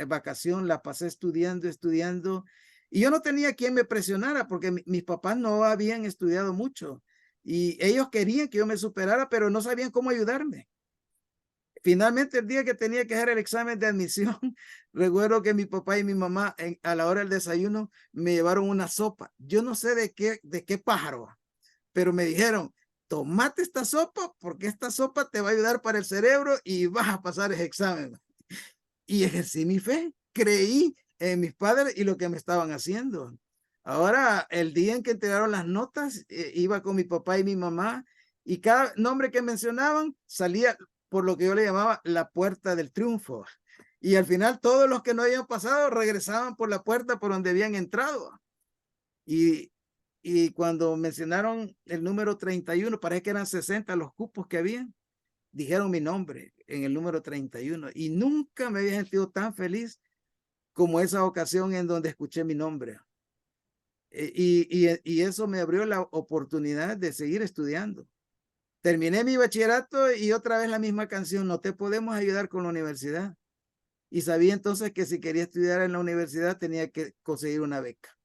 vacación la pasé estudiando, y yo no tenía quien me presionara, porque mis papás no habían estudiado mucho, y ellos querían que yo me superara, pero no sabían cómo ayudarme. Finalmente, el día que tenía que hacer el examen de admisión, recuerdo que mi papá y mi mamá a la hora del desayuno me llevaron una sopa. Yo no sé de qué pájaro, pero me dijeron, tomate esta sopa, porque esta sopa te va a ayudar para el cerebro y vas a pasar ese examen. Y ejercí mi fe, creí en mis padres y lo que me estaban haciendo. Ahora, el día en que entregaron las notas, iba con mi papá y mi mamá, y cada nombre que mencionaban salía por lo que yo le llamaba la puerta del triunfo. Y al final todos los que no habían pasado regresaban por la puerta por donde habían entrado. Y cuando mencionaron el número 31, parece que eran 60 los cupos que habían, dijeron mi nombre en el número 31, y nunca me había sentido tan feliz como esa ocasión en donde escuché mi nombre. Y eso me abrió la oportunidad de seguir estudiando. Terminé mi bachillerato y otra vez la misma canción, no te podemos ayudar con la universidad. Y sabía entonces que si quería estudiar en la universidad tenía que conseguir una beca.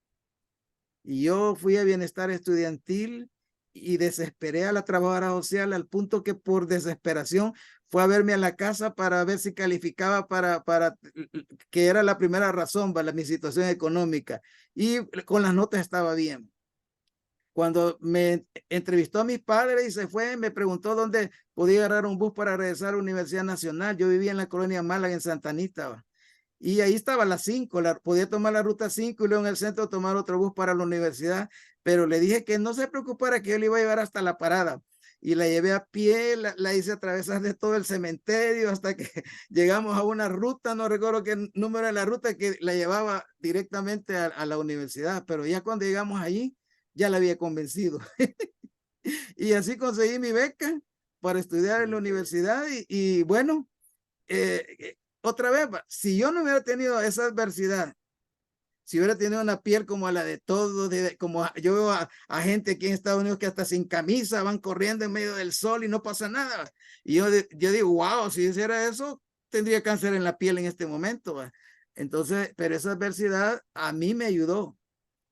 Y yo fui a Bienestar Estudiantil y desesperé a la trabajadora social, al punto que por desesperación fue a verme a la casa para ver si calificaba para que era la primera razón para mi situación económica. Y con las notas estaba bien. Cuando me entrevistó a mis padres y se fue, me preguntó dónde podía agarrar un bus para regresar a la Universidad Nacional. Yo vivía en la colonia Málaga, en Santa Anita. Y ahí estaba a las 5, podía tomar la ruta 5 y luego en el centro tomar otro bus para la universidad, pero le dije que no se preocupara, que yo le iba a llevar hasta la parada. Y la llevé a pie, la hice atravesar de todo el cementerio hasta que llegamos a una ruta, no recuerdo qué número de la ruta, que la llevaba directamente a la universidad, pero ya cuando llegamos allí, ya la había convencido. Y así conseguí mi beca para estudiar en la universidad y bueno, otra vez, si yo no hubiera tenido esa adversidad, si hubiera tenido una piel como la de todos, como yo veo a gente aquí en Estados Unidos que hasta sin camisa van corriendo en medio del sol y no pasa nada. Y yo digo, wow, si hiciera eso, tendría cáncer en la piel en este momento. Entonces, pero esa adversidad a mí me ayudó.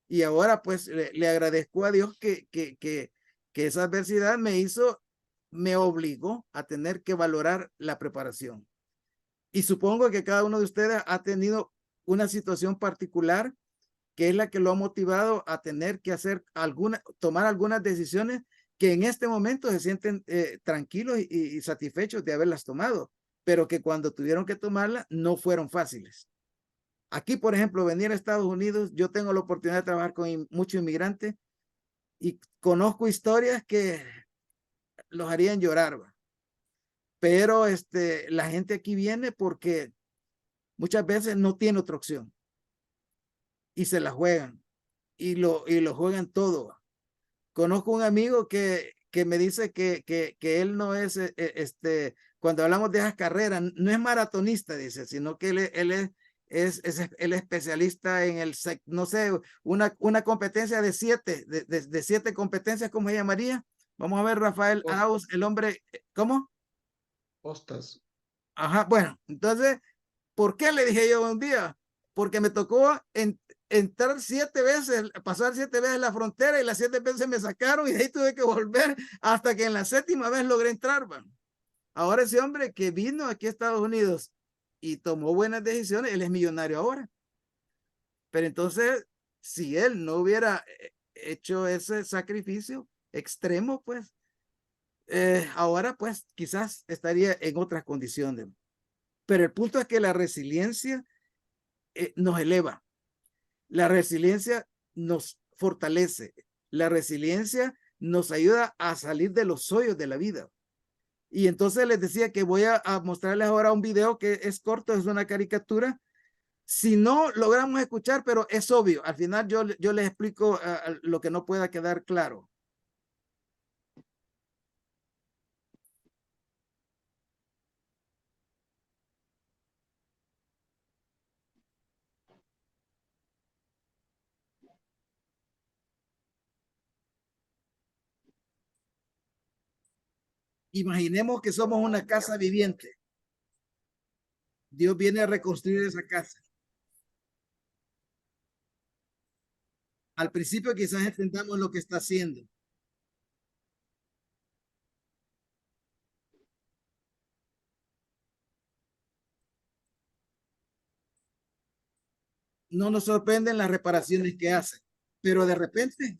Y ahora pues le agradezco a Dios que esa adversidad me obligó a tener que valorar la preparación. Y supongo que cada uno de ustedes ha tenido una situación particular que es la que lo ha motivado a tener que tomar algunas decisiones que en este momento se sienten tranquilos y satisfechos de haberlas tomado, pero que cuando tuvieron que tomarlas no fueron fáciles. Aquí, por ejemplo, venir a Estados Unidos, yo tengo la oportunidad de trabajar con muchos inmigrantes y conozco historias que los harían llorar, ¿va? Pero la gente aquí viene porque muchas veces no tiene otra opción y se la juegan y lo juegan todo. Conozco un amigo que me dice que él no es, cuando hablamos de esas carreras, no es maratonista, dice, sino que él es el especialista en no sé, una competencia de 7, de 7 competencias, ¿cómo se llamaría? Vamos a ver, Rafael Arauz, el hombre, ¿cómo?
Postas.
Ajá, bueno, entonces, ¿por qué le dije yo un día? Porque me tocó entrar 7 veces, pasar 7 veces la frontera y las 7 veces me sacaron y de ahí tuve que volver hasta que en la 7ª vez logré entrar. Ahora ese hombre que vino aquí a Estados Unidos y tomó buenas decisiones, él es millonario ahora. Pero entonces, si él no hubiera hecho ese sacrificio extremo, pues, ahora pues quizás estaría en otras condiciones. Pero el punto es que la resiliencia nos eleva. La resiliencia nos fortalece. La resiliencia nos ayuda a salir de los hoyos de la vida. Y entonces les decía que voy a mostrarles ahora un video que es corto, es una caricatura. Si no logramos escuchar, pero es obvio, al final yo les explico lo que no pueda quedar claro. Imaginemos que somos una casa viviente. Dios viene a reconstruir esa casa. Al principio quizás entendamos lo que está haciendo. No nos sorprenden las reparaciones que hace, pero de repente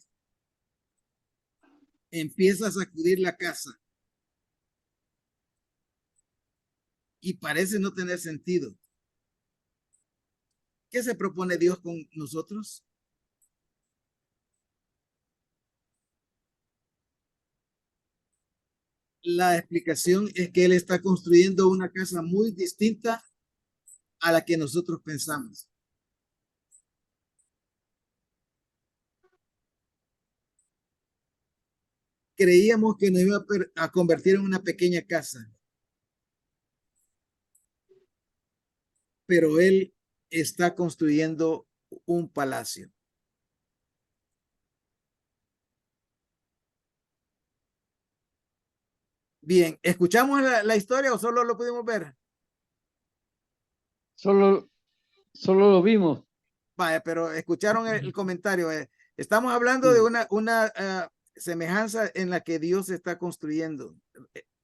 empieza a sacudir la casa y parece no tener sentido. ¿Qué se propone Dios con nosotros? La explicación es que Él está construyendo una casa muy distinta a la que nosotros pensamos. Creíamos que nos iba a convertir en una pequeña casa, pero Él está construyendo un palacio. Bien, ¿escuchamos la historia o solo lo pudimos ver?
Solo lo vimos.
Vaya, pero escucharon el comentario. Estamos hablando de una semejanza en la que Dios está construyendo.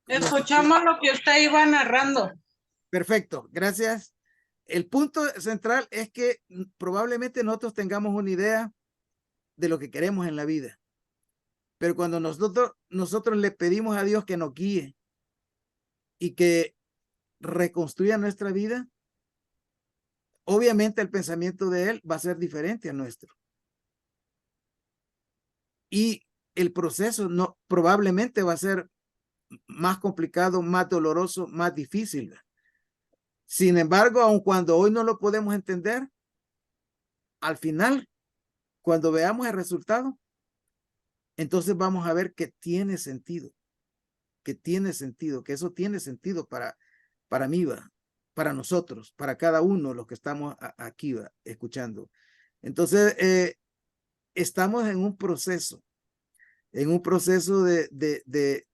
Escuchamos lo que usted iba narrando.
Perfecto, gracias. El punto central es que probablemente nosotros tengamos una idea de lo que queremos en la vida. Pero cuando nosotros le pedimos a Dios que nos guíe y que reconstruya nuestra vida, obviamente el pensamiento de Él va a ser diferente al nuestro. Y el proceso probablemente va a ser más complicado, más doloroso, más difícil. Sin embargo, aun cuando hoy no lo podemos entender, al final, cuando veamos el resultado, entonces vamos a ver que tiene sentido, que eso tiene sentido para mí, para nosotros, para cada uno de los que estamos aquí escuchando. Entonces, estamos en un proceso de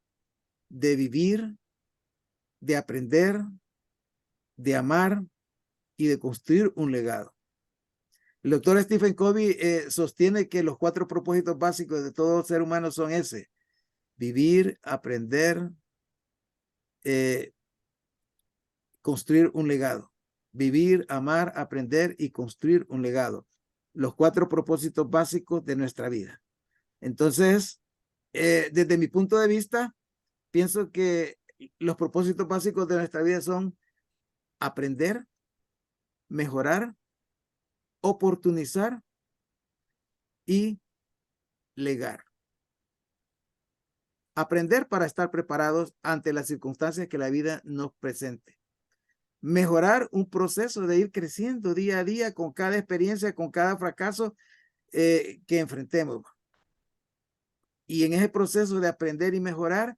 vivir, de aprender, de amar y de construir un legado. El doctor Stephen Covey sostiene que los 4 propósitos básicos de todo ser humano son ese: vivir, aprender, construir un legado. Vivir, amar, aprender y construir un legado. Los 4 propósitos básicos de nuestra vida. Entonces, desde mi punto de vista, pienso que los propósitos básicos de nuestra vida son aprender, mejorar, oportunizar y legar. Aprender para estar preparados ante las circunstancias que la vida nos presente. Mejorar, un proceso de ir creciendo día a día con cada experiencia, con cada fracaso que enfrentemos. Y en ese proceso de aprender y mejorar,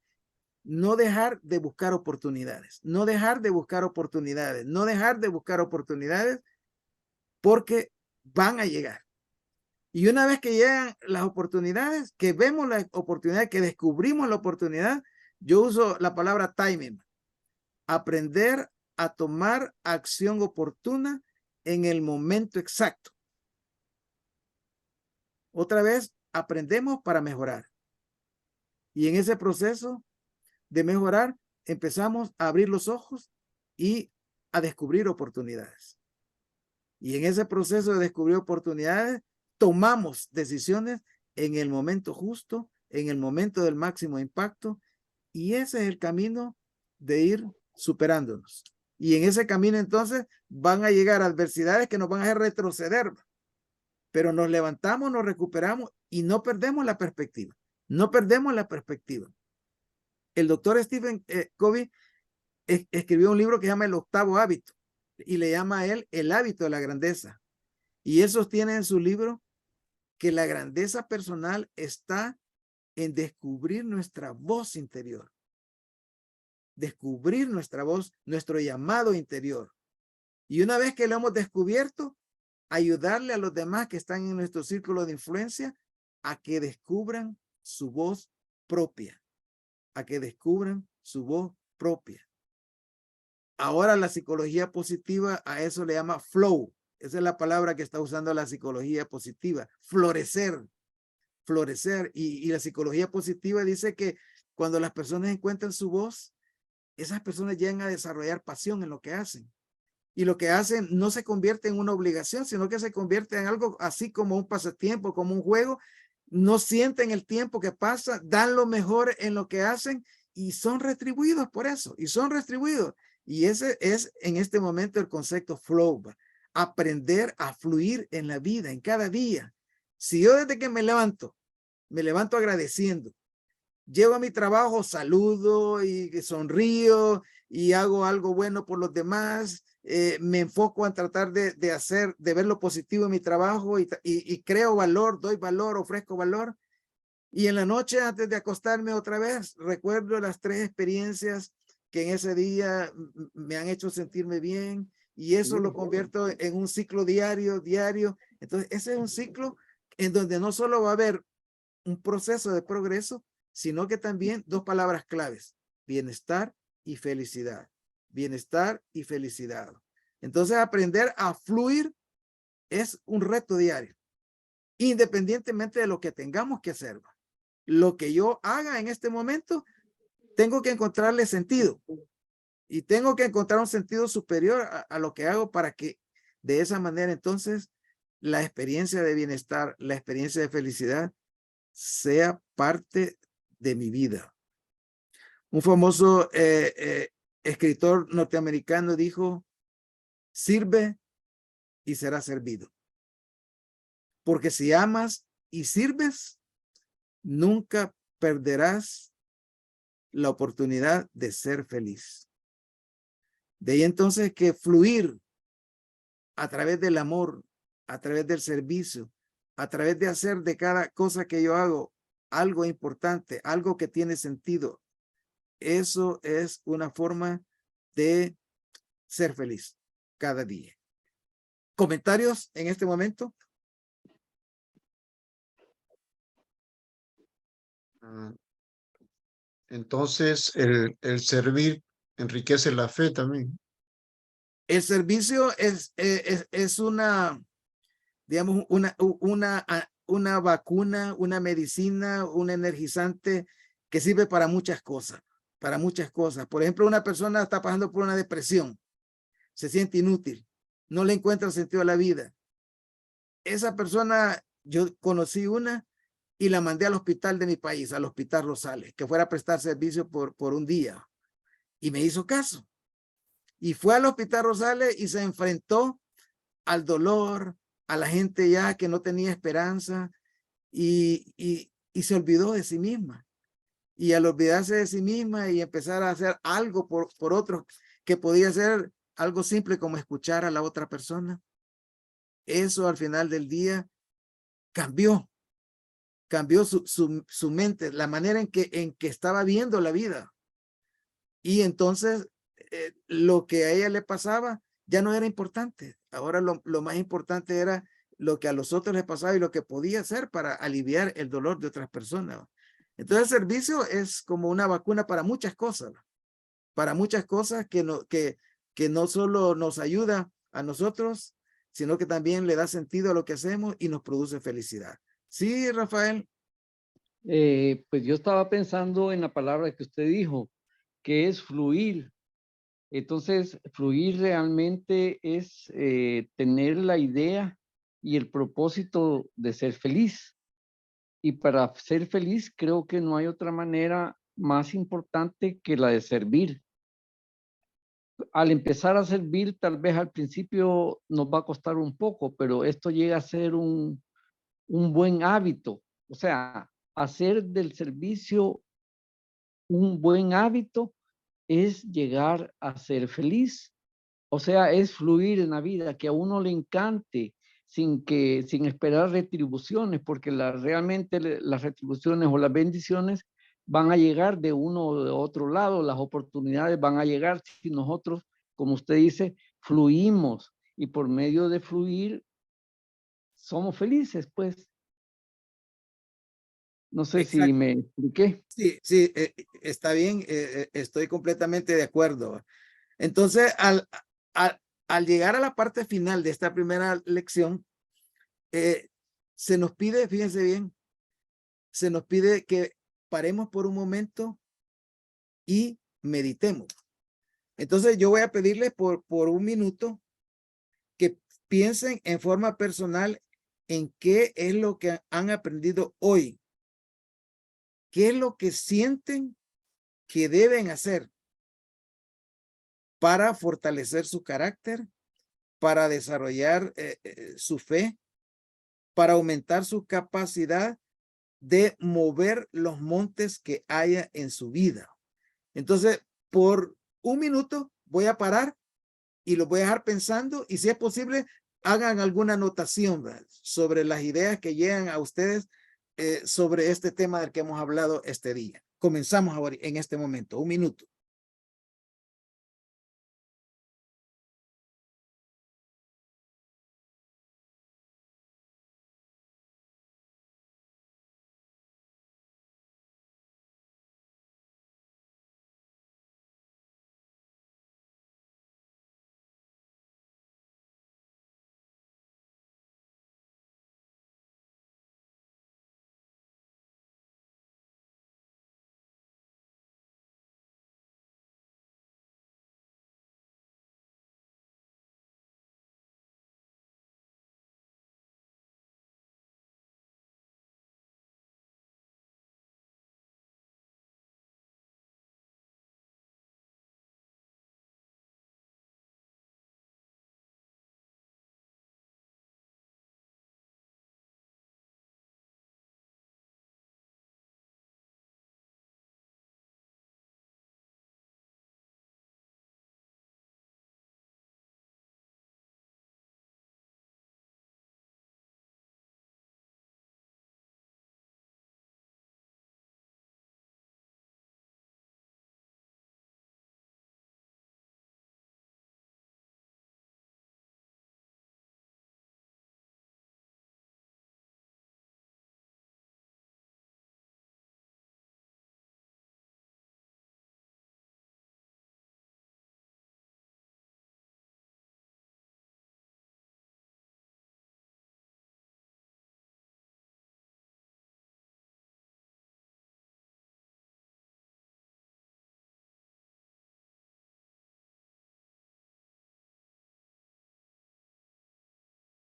no dejar de buscar oportunidades, no dejar de buscar oportunidades, no dejar de buscar oportunidades, porque van a llegar. Y una vez que llegan las oportunidades, que vemos la oportunidad, que descubrimos la oportunidad, yo uso la palabra timing. Aprender a tomar acción oportuna en el momento exacto. Otra vez, aprendemos para mejorar. Y en ese proceso de mejorar, empezamos a abrir los ojos y a descubrir oportunidades. Y en ese proceso de descubrir oportunidades, tomamos decisiones en el momento justo, en el momento del máximo impacto, y ese es el camino de ir superándonos. Y en ese camino entonces van a llegar adversidades que nos van a hacer retroceder, pero nos levantamos, nos recuperamos y no perdemos la perspectiva. No perdemos la perspectiva. El doctor Stephen Covey escribió un libro que se llama El octavo hábito y le llama a él el hábito de la grandeza. Y él sostiene en su libro que la grandeza personal está en descubrir nuestra voz interior. Descubrir nuestra voz, nuestro llamado interior. Y una vez que lo hemos descubierto, ayudarle a los demás que están en nuestro círculo de influencia a que descubran su voz propia. A que descubran su voz propia. Ahora la psicología positiva a eso le llama flow. Esa es la palabra que está usando la psicología positiva. Florecer. Florecer. Y la psicología positiva dice que cuando las personas encuentran su voz, esas personas llegan a desarrollar pasión en lo que hacen. Y lo que hacen no se convierte en una obligación, sino que se convierte en algo así como un pasatiempo, como un juego. No sienten el tiempo que pasa, dan lo mejor en lo que hacen y son retribuidos por eso. Y son retribuidos. Y ese es en este momento el concepto flow. Aprender a fluir en la vida, en cada día. Si yo desde que me levanto agradeciendo, llego a mi trabajo, saludo y sonrío y hago algo bueno por los demás, me enfoco en tratar de ver lo positivo en mi trabajo y creo valor, doy valor, ofrezco valor. Y en la noche, antes de acostarme otra vez, recuerdo las 3 experiencias que en ese día me han hecho sentirme bien. Y eso lo convierto en un ciclo diario. Entonces, ese es un ciclo en donde no solo va a haber un proceso de progreso, sino que también 2 palabras claves: bienestar y felicidad. Bienestar y felicidad. Entonces, aprender a fluir es un reto diario, independientemente de lo que tengamos que hacer. Lo que yo haga en este momento tengo que encontrarle sentido y tengo que encontrar un sentido superior a lo que hago para que de esa manera entonces la experiencia de bienestar, la experiencia de felicidad sea parte de mi vida. Un famoso escritor norteamericano dijo, sirve y será servido. Porque si amas y sirves, nunca perderás la oportunidad de ser feliz. De ahí entonces que fluir a través del amor, a través del servicio, a través de hacer de cada cosa que yo hago algo importante, algo que tiene sentido. Eso es una forma de ser feliz cada día. ¿Comentarios en este momento?
Entonces, el servir enriquece la fe también.
El servicio es una, digamos, una vacuna, una medicina, un energizante que sirve para muchas cosas, para muchas cosas. Por ejemplo, una persona está pasando por una depresión, se siente inútil, no le encuentra sentido a la vida. Esa persona, yo conocí una y la mandé al hospital de mi país, al Hospital Rosales, que fuera a prestar servicio por un día. Y me hizo caso. Y fue al Hospital Rosales y se enfrentó al dolor, a la gente ya que no tenía esperanza y se olvidó de sí misma. Y al olvidarse de sí misma y empezar a hacer algo por otros, que podía ser algo simple como escuchar a la otra persona, eso al final del día cambió su mente, la manera en que estaba viendo la vida. Y entonces lo que a ella le pasaba ya no era importante. Ahora lo más importante era lo que a los otros les pasaba y lo que podía hacer para aliviar el dolor de otras personas. Entonces el servicio es como una vacuna para muchas cosas que no solo nos ayuda a nosotros, sino que también le da sentido a lo que hacemos y nos produce felicidad. Sí, Rafael.
Pues yo estaba pensando en la palabra que usted dijo, que es fluir. Entonces, fluir realmente es tener la idea y el propósito de ser feliz. Y para ser feliz creo que no hay otra manera más importante que la de servir. Al empezar a servir, tal vez al principio nos va a costar un poco, pero esto llega a ser un buen hábito. O sea, hacer del servicio un buen hábito es llegar a ser feliz. O sea, es fluir en la vida, que a uno le encante sin esperar retribuciones, porque realmente las retribuciones o las bendiciones van a llegar de uno o de otro lado, las oportunidades van a llegar si nosotros, como usted dice, fluimos y por medio de fluir somos felices, pues. No sé si
Exacto.
me expliqué.
Sí, sí, está bien, estoy completamente de acuerdo. Entonces, al llegar a la parte final de esta primera lección, se nos pide, fíjense bien, se nos pide que paremos por un momento y meditemos. Entonces, yo voy a pedirles por un minuto que piensen en forma personal en qué es lo que han aprendido hoy. ¿Qué es lo que sienten que deben hacer para fortalecer su carácter, para desarrollar su fe, para aumentar su capacidad de mover los montes que haya en su vida? Entonces, por un minuto voy a parar y los voy a dejar pensando y si es posible, hagan alguna anotación, ¿verdad?, sobre las ideas que llegan a ustedes sobre este tema del que hemos hablado este día. Comenzamos ahora en este momento, un minuto.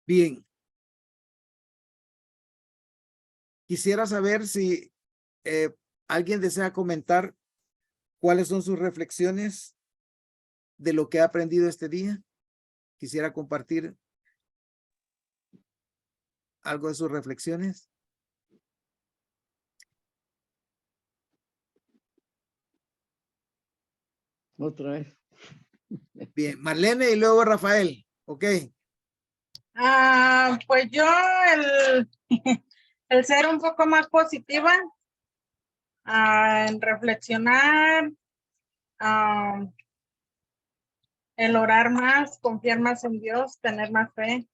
Bien. Quisiera saber si alguien desea comentar cuáles son sus reflexiones de lo que ha aprendido este día. Quisiera compartir algo de sus reflexiones.
Otra vez.
Bien, Marlene y luego Rafael. Ok.
Pues yo el ser un poco más positiva, en reflexionar, el orar más, confiar más en Dios, tener más fe,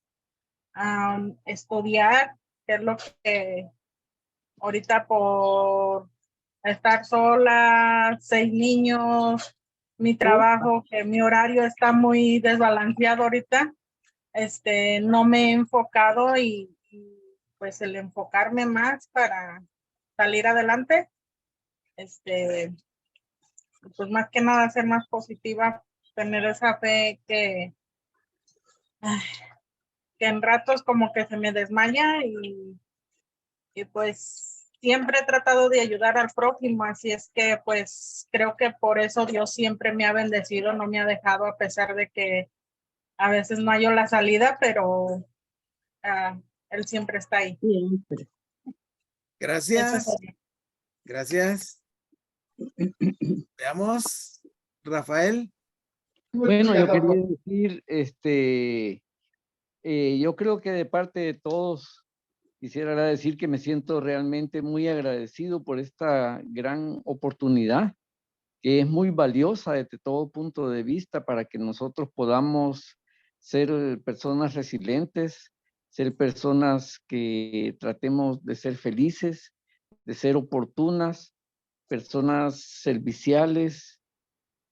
estudiar, que es lo que ahorita por estar sola, 6 niños, mi trabajo, que mi horario está muy desbalanceado ahorita, no me he enfocado y pues el enfocarme más para salir adelante, pues más que nada ser más positiva, tener esa fe que en ratos como que se me desmaya y pues siempre he tratado de ayudar al prójimo, así es que pues creo que por eso Dios siempre me ha bendecido, no me ha dejado a pesar de que a veces no hallo la salida, pero Él siempre está ahí.
Gracias. Gracias. Veamos, Rafael.
Bueno, yo quería decir, yo creo que de parte de todos quisiera decir que me siento realmente muy agradecido por esta gran oportunidad, que es muy valiosa desde todo punto de vista para que nosotros podamos ser personas resilientes, ser personas que tratemos de ser felices, de ser oportunas, personas serviciales,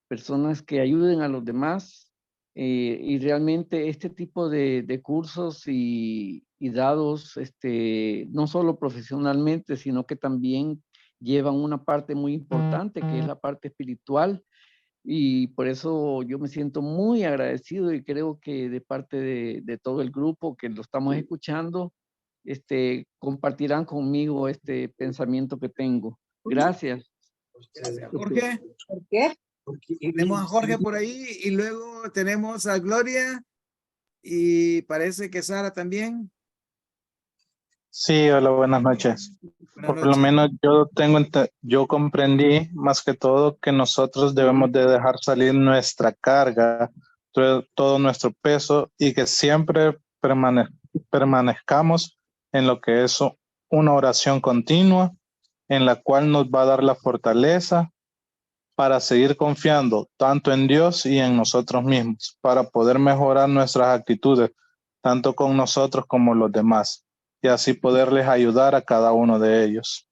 personas que ayuden a los demás. Y realmente este tipo de cursos y dados, no solo profesionalmente, sino que también llevan una parte muy importante, que es la parte espiritual. Y por eso yo me siento muy agradecido y creo que de parte de todo el grupo que lo estamos escuchando, compartirán conmigo este pensamiento que tengo. Gracias.
Jorge.
¿Por qué?
Tenemos a Jorge por ahí y luego tenemos a Gloria y parece que Sara también.
Sí, hola, buenas noches.
Buenas
Por lo
noches.
menos yo comprendí más que todo que nosotros debemos de dejar salir nuestra carga, todo nuestro peso y que siempre permanezcamos en lo que es una oración continua en la cual nos va a dar la fortaleza para seguir confiando tanto en Dios y en nosotros mismos, para poder mejorar nuestras actitudes, tanto con nosotros como los demás, y así poderles ayudar a cada uno de ellos.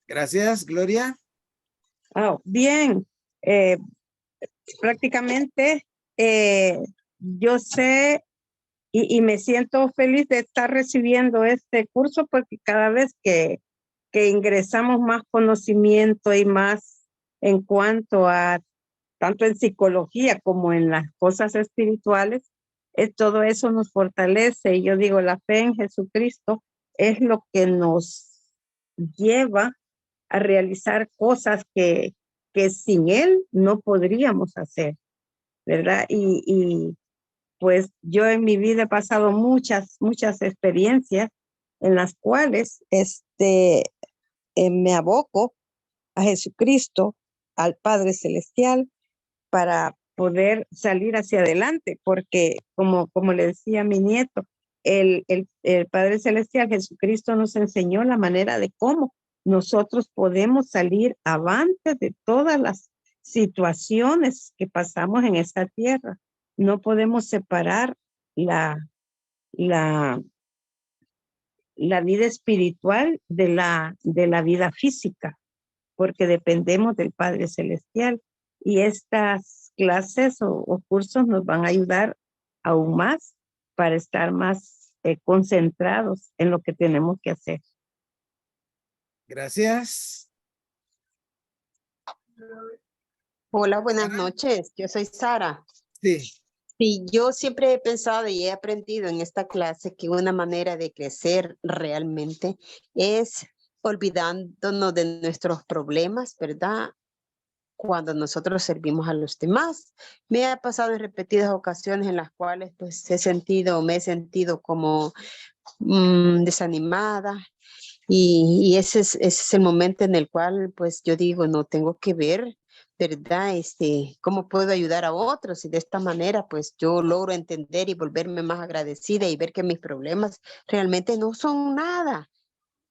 Gracias, Gloria.
Bien, prácticamente yo sé y me siento feliz de estar recibiendo este curso porque cada vez que ingresamos más conocimiento y más en cuanto a tanto en psicología como en las cosas espirituales, todo eso nos fortalece. Y yo digo, la fe en Jesucristo es lo que nos lleva a realizar cosas que sin Él no podríamos hacer, ¿verdad? Y pues yo en mi vida he pasado muchas experiencias en las cuales me aboco a Jesucristo, al Padre Celestial, para poder salir hacia adelante, porque como le decía a mi nieto, el Padre Celestial, Jesucristo, nos enseñó la manera de cómo nosotros podemos salir avante de todas las situaciones que pasamos en esta tierra. No podemos separar la vida espiritual de la vida física, porque dependemos del Padre Celestial. Y estas clases o cursos nos van a ayudar aún más para estar más concentrados en lo que tenemos que hacer.
Gracias.
Hola, buenas noches. Yo soy Sara.
Sí.
Sí, yo siempre he pensado y he aprendido en esta clase que una manera de crecer realmente es olvidándonos de nuestros problemas, ¿verdad? Cuando nosotros servimos a los demás. Me ha pasado en repetidas ocasiones en las cuales pues me he sentido como desanimada y ese es el momento en el cual pues yo digo, no tengo que ver, ¿verdad? ¿Cómo puedo ayudar a otros? Y de esta manera pues yo logro entender y volverme más agradecida y ver que mis problemas realmente no son nada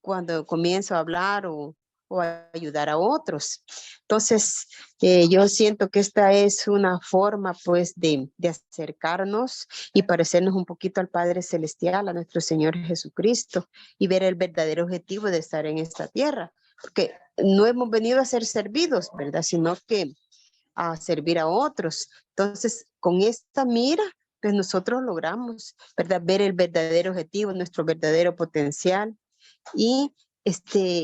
cuando comienzo a hablar o a ayudar a otros. Entonces, yo siento que esta es una forma, pues, de acercarnos y parecernos un poquito al Padre Celestial, a nuestro Señor Jesucristo, y ver el verdadero objetivo de estar en esta tierra. Porque no hemos venido a ser servidos, ¿verdad? Sino que a servir a otros. Entonces, con esta mira, pues nosotros logramos, ¿verdad? Ver el verdadero objetivo, nuestro verdadero potencial y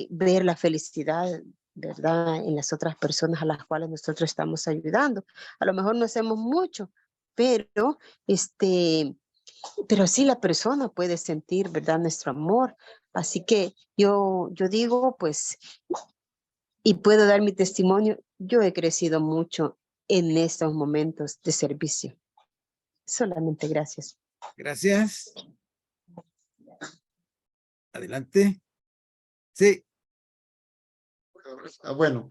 ver la felicidad, ¿verdad? En las otras personas a las cuales nosotros estamos ayudando. A lo mejor no hacemos mucho, pero pero sí la persona puede sentir, ¿verdad? Nuestro amor. Así que yo digo, pues, y puedo dar mi testimonio, yo he crecido mucho en estos momentos de servicio. Solamente gracias.
Gracias. Adelante. Sí.
Bueno,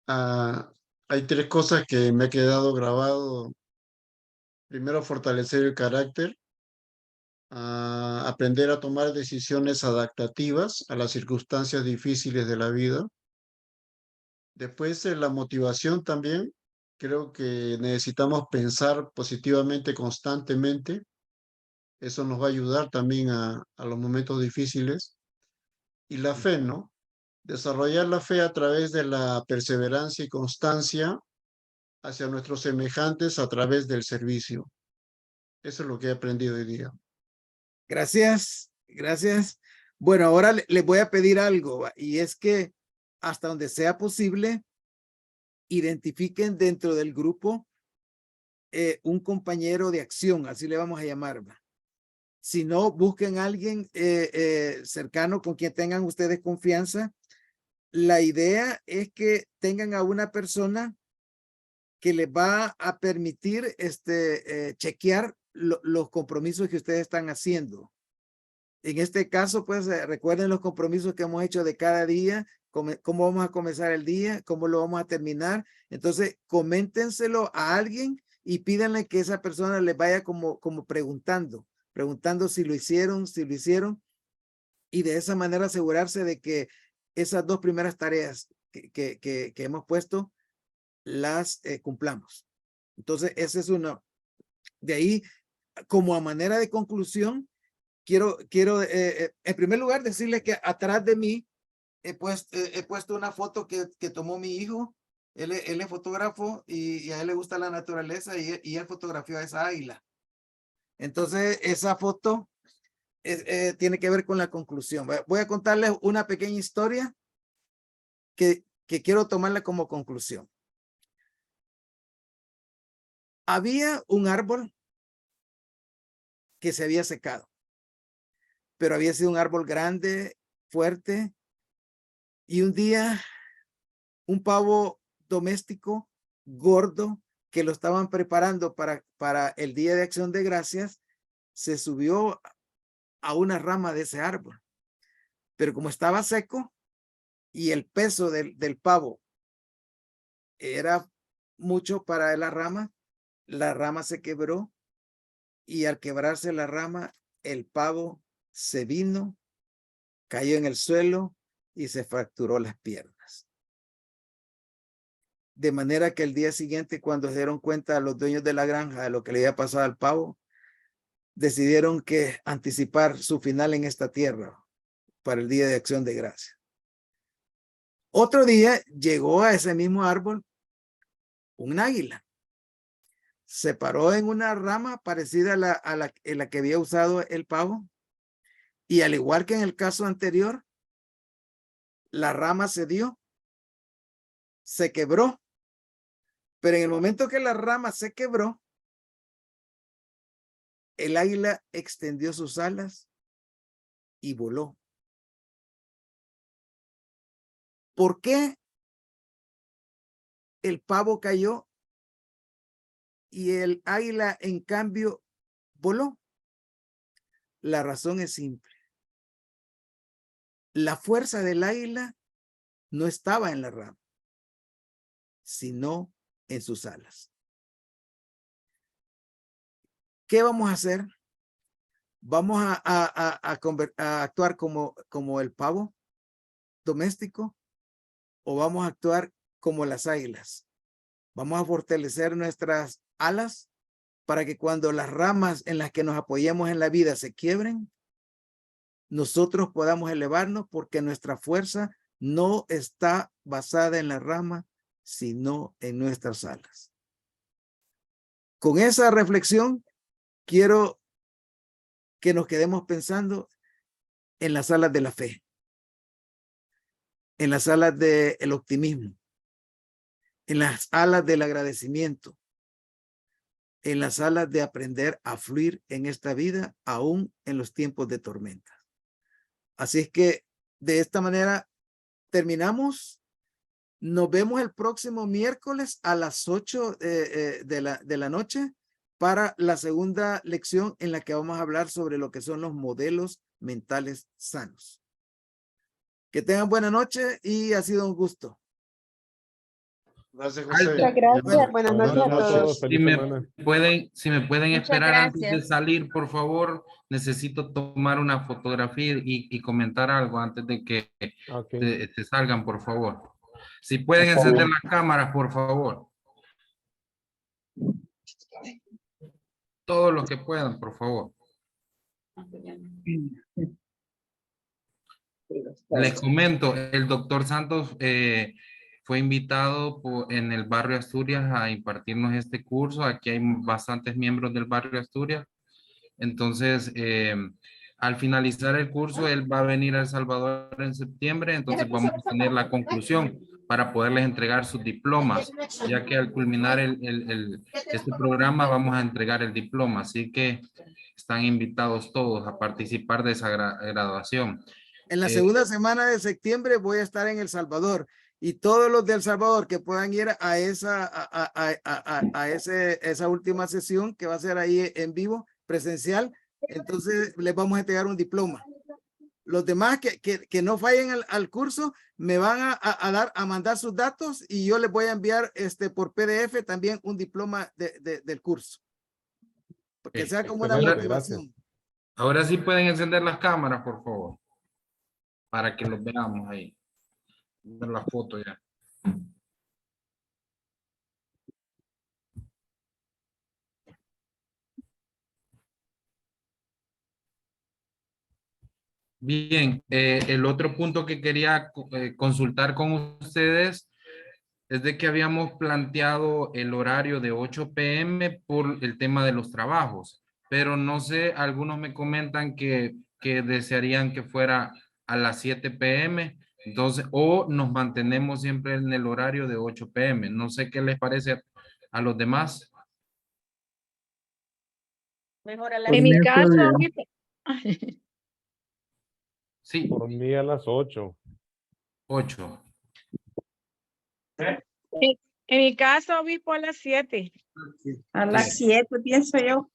hay tres cosas que me ha quedado grabado. Primero, fortalecer el carácter, aprender a tomar decisiones adaptativas a las circunstancias difíciles de la vida. Después, la motivación también. Creo que necesitamos pensar positivamente constantemente. Eso nos va a ayudar también a los momentos difíciles. Y la fe, ¿no? Desarrollar la fe a través de la perseverancia y constancia hacia nuestros semejantes a través del servicio. Eso es lo que he aprendido hoy día.
Gracias, gracias. Bueno, ahora les voy a pedir algo, ¿va? Y es que hasta donde sea posible, identifiquen dentro del grupo un compañero de acción, así le vamos a llamar, ¿va? Si no, busquen a alguien cercano con quien tengan ustedes confianza. La idea es que tengan a una persona que les va a permitir chequear los compromisos que ustedes están haciendo. En este caso, pues recuerden los compromisos que hemos hecho de cada día, cómo vamos a comenzar el día, cómo lo vamos a terminar. Entonces, coméntenselo a alguien y pídanle que esa persona les vaya como preguntando si lo hicieron, y de esa manera asegurarse de que esas dos primeras tareas que hemos puesto las cumplamos. Entonces, ese es uno. De ahí, como a manera de conclusión, quiero en primer lugar decirles que atrás de mí he puesto una foto que tomó mi hijo. Él es fotógrafo y a él le gusta la naturaleza y él fotografió a esa águila. Entonces, esa foto tiene que ver con la conclusión. Voy a contarles una pequeña historia que quiero tomarla como conclusión. Había un árbol que se había secado, pero había sido un árbol grande, fuerte, y un día un pavo doméstico gordo que lo estaban preparando para el Día de Acción de Gracias se subió a una rama de ese árbol, pero como estaba seco y el peso del pavo era mucho para la rama se quebró, y al quebrarse la rama, el pavo se vino, cayó en el suelo y se fracturó las piernas. De manera que el día siguiente, cuando se dieron cuenta los dueños de la granja de lo que le había pasado al pavo, decidieron que anticipar su final en esta tierra para el Día de Acción de Gracias. Otro día llegó a ese mismo árbol un águila. Se paró en una rama parecida a la que había usado el pavo, y al igual que en el caso anterior, la rama se dio, se quebró, pero en el momento que la rama se quebró, el águila extendió sus alas y voló. ¿Por qué el pavo cayó y el águila en cambio voló? La razón es simple. La fuerza del águila no estaba en la rama, sino en sus alas. ¿Qué vamos a hacer? ¿Vamos a actuar como el pavo doméstico o vamos a actuar como las águilas? Vamos a fortalecer nuestras alas para que cuando las ramas en las que nos apoyemos en la vida se quiebren, nosotros podamos elevarnos, porque nuestra fuerza no está basada en la rama, sino en nuestras alas. Con esa reflexión, quiero que nos quedemos pensando en las alas de la fe, en las alas del optimismo, en las alas del agradecimiento, en las alas de aprender a fluir en esta vida, aún en los tiempos de tormenta. Así es que de esta manera terminamos. Nos vemos el próximo miércoles a las 8 de la noche para la segunda lección en la que vamos a hablar sobre lo que son los modelos mentales sanos. Que tengan buena noche y ha sido un gusto.
Gracias, José.
Muchas gracias.
Buenas noches a todos.
Si me pueden
Muchas
esperar antes de
gracias.
salir, por favor. Necesito tomar una fotografía y comentar algo antes de que se salgan, por favor. Si pueden encender las cámaras, por favor. Todos los que puedan, por favor. Les comento, el doctor Santos fue invitado en el barrio Asturias a impartirnos este curso. Aquí hay bastantes miembros del barrio Asturias. Entonces, al finalizar el curso, él va a venir a El Salvador en septiembre. Entonces vamos a tener la conclusión para poderles entregar sus diplomas, ya que al culminar este programa vamos a entregar el diploma. Así que están invitados todos a participar de esa graduación.
En la segunda semana de septiembre voy a estar en El Salvador, y todos los de El Salvador que puedan ir a esa última sesión que va a ser ahí en vivo, presencial, entonces les vamos a entregar un diploma. Los demás que no fallen al curso me van a mandar sus datos y yo les voy a enviar por PDF también un diploma del curso. Porque sea como una motivación.
Ahora sí pueden encender las cámaras, por favor, para que los veamos ahí. Ver la foto ya. Bien, el otro punto que quería consultar con ustedes es de que habíamos planteado el horario de 8 p.m. por el tema de los trabajos, pero no sé, algunos me comentan que desearían que fuera a las 7 p.m., entonces, o nos mantenemos siempre en el horario de 8 p.m. No sé qué les parece a los demás.
Mejor a la
En mi caso,
Sí.
Por mí a las 8.
8.
en mi caso, obispo, a las 7.
A las 7, pienso yo.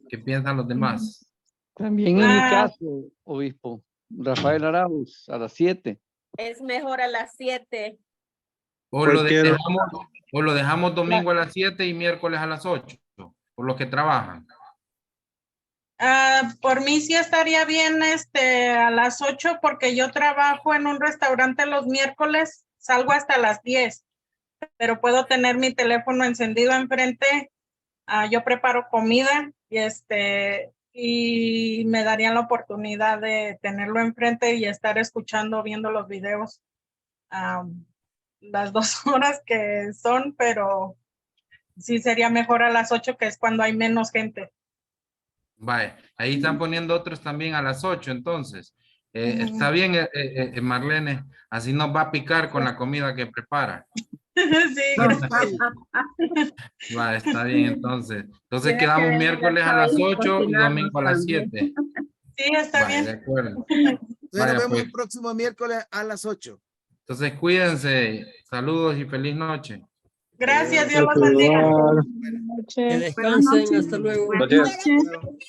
¿Qué piensan los demás?
También en mi caso, obispo, Rafael Arauz, a las 7.
Es mejor a las 7.
O lo dejamos domingo a las 7 y miércoles a las 8, por los que trabajan.
Por mí sí estaría bien a las 8, porque yo trabajo en un restaurante los miércoles, salgo hasta las 10, pero puedo tener mi teléfono encendido enfrente. Yo preparo comida y me darían la oportunidad de tenerlo enfrente y estar escuchando, viendo los videos las 2 horas que son, pero sí sería mejor a las 8, que es cuando hay menos gente.
Vale, ahí están poniendo otros también a las 8, entonces. Está bien, Marlene, así nos va a picar con la comida que prepara.
Sí, gracias.
Va, está bien entonces. Entonces
Tiene
quedamos
que
miércoles a
estar
las
ahí
8 y
cocinarnos
domingo a las
también.
7.
Sí, está
Vaya, de
bien.
acuerdo.
Entonces nos
Vaya,
vemos
pues.
el próximo miércoles a las 8.
Entonces cuídense. Saludos y feliz noche.
Gracias, Dios los
Gracias,
bendiga.
igual.
Que
Buenas
descansen,
noches.
hasta luego.
Buenas
Gracias.
noches.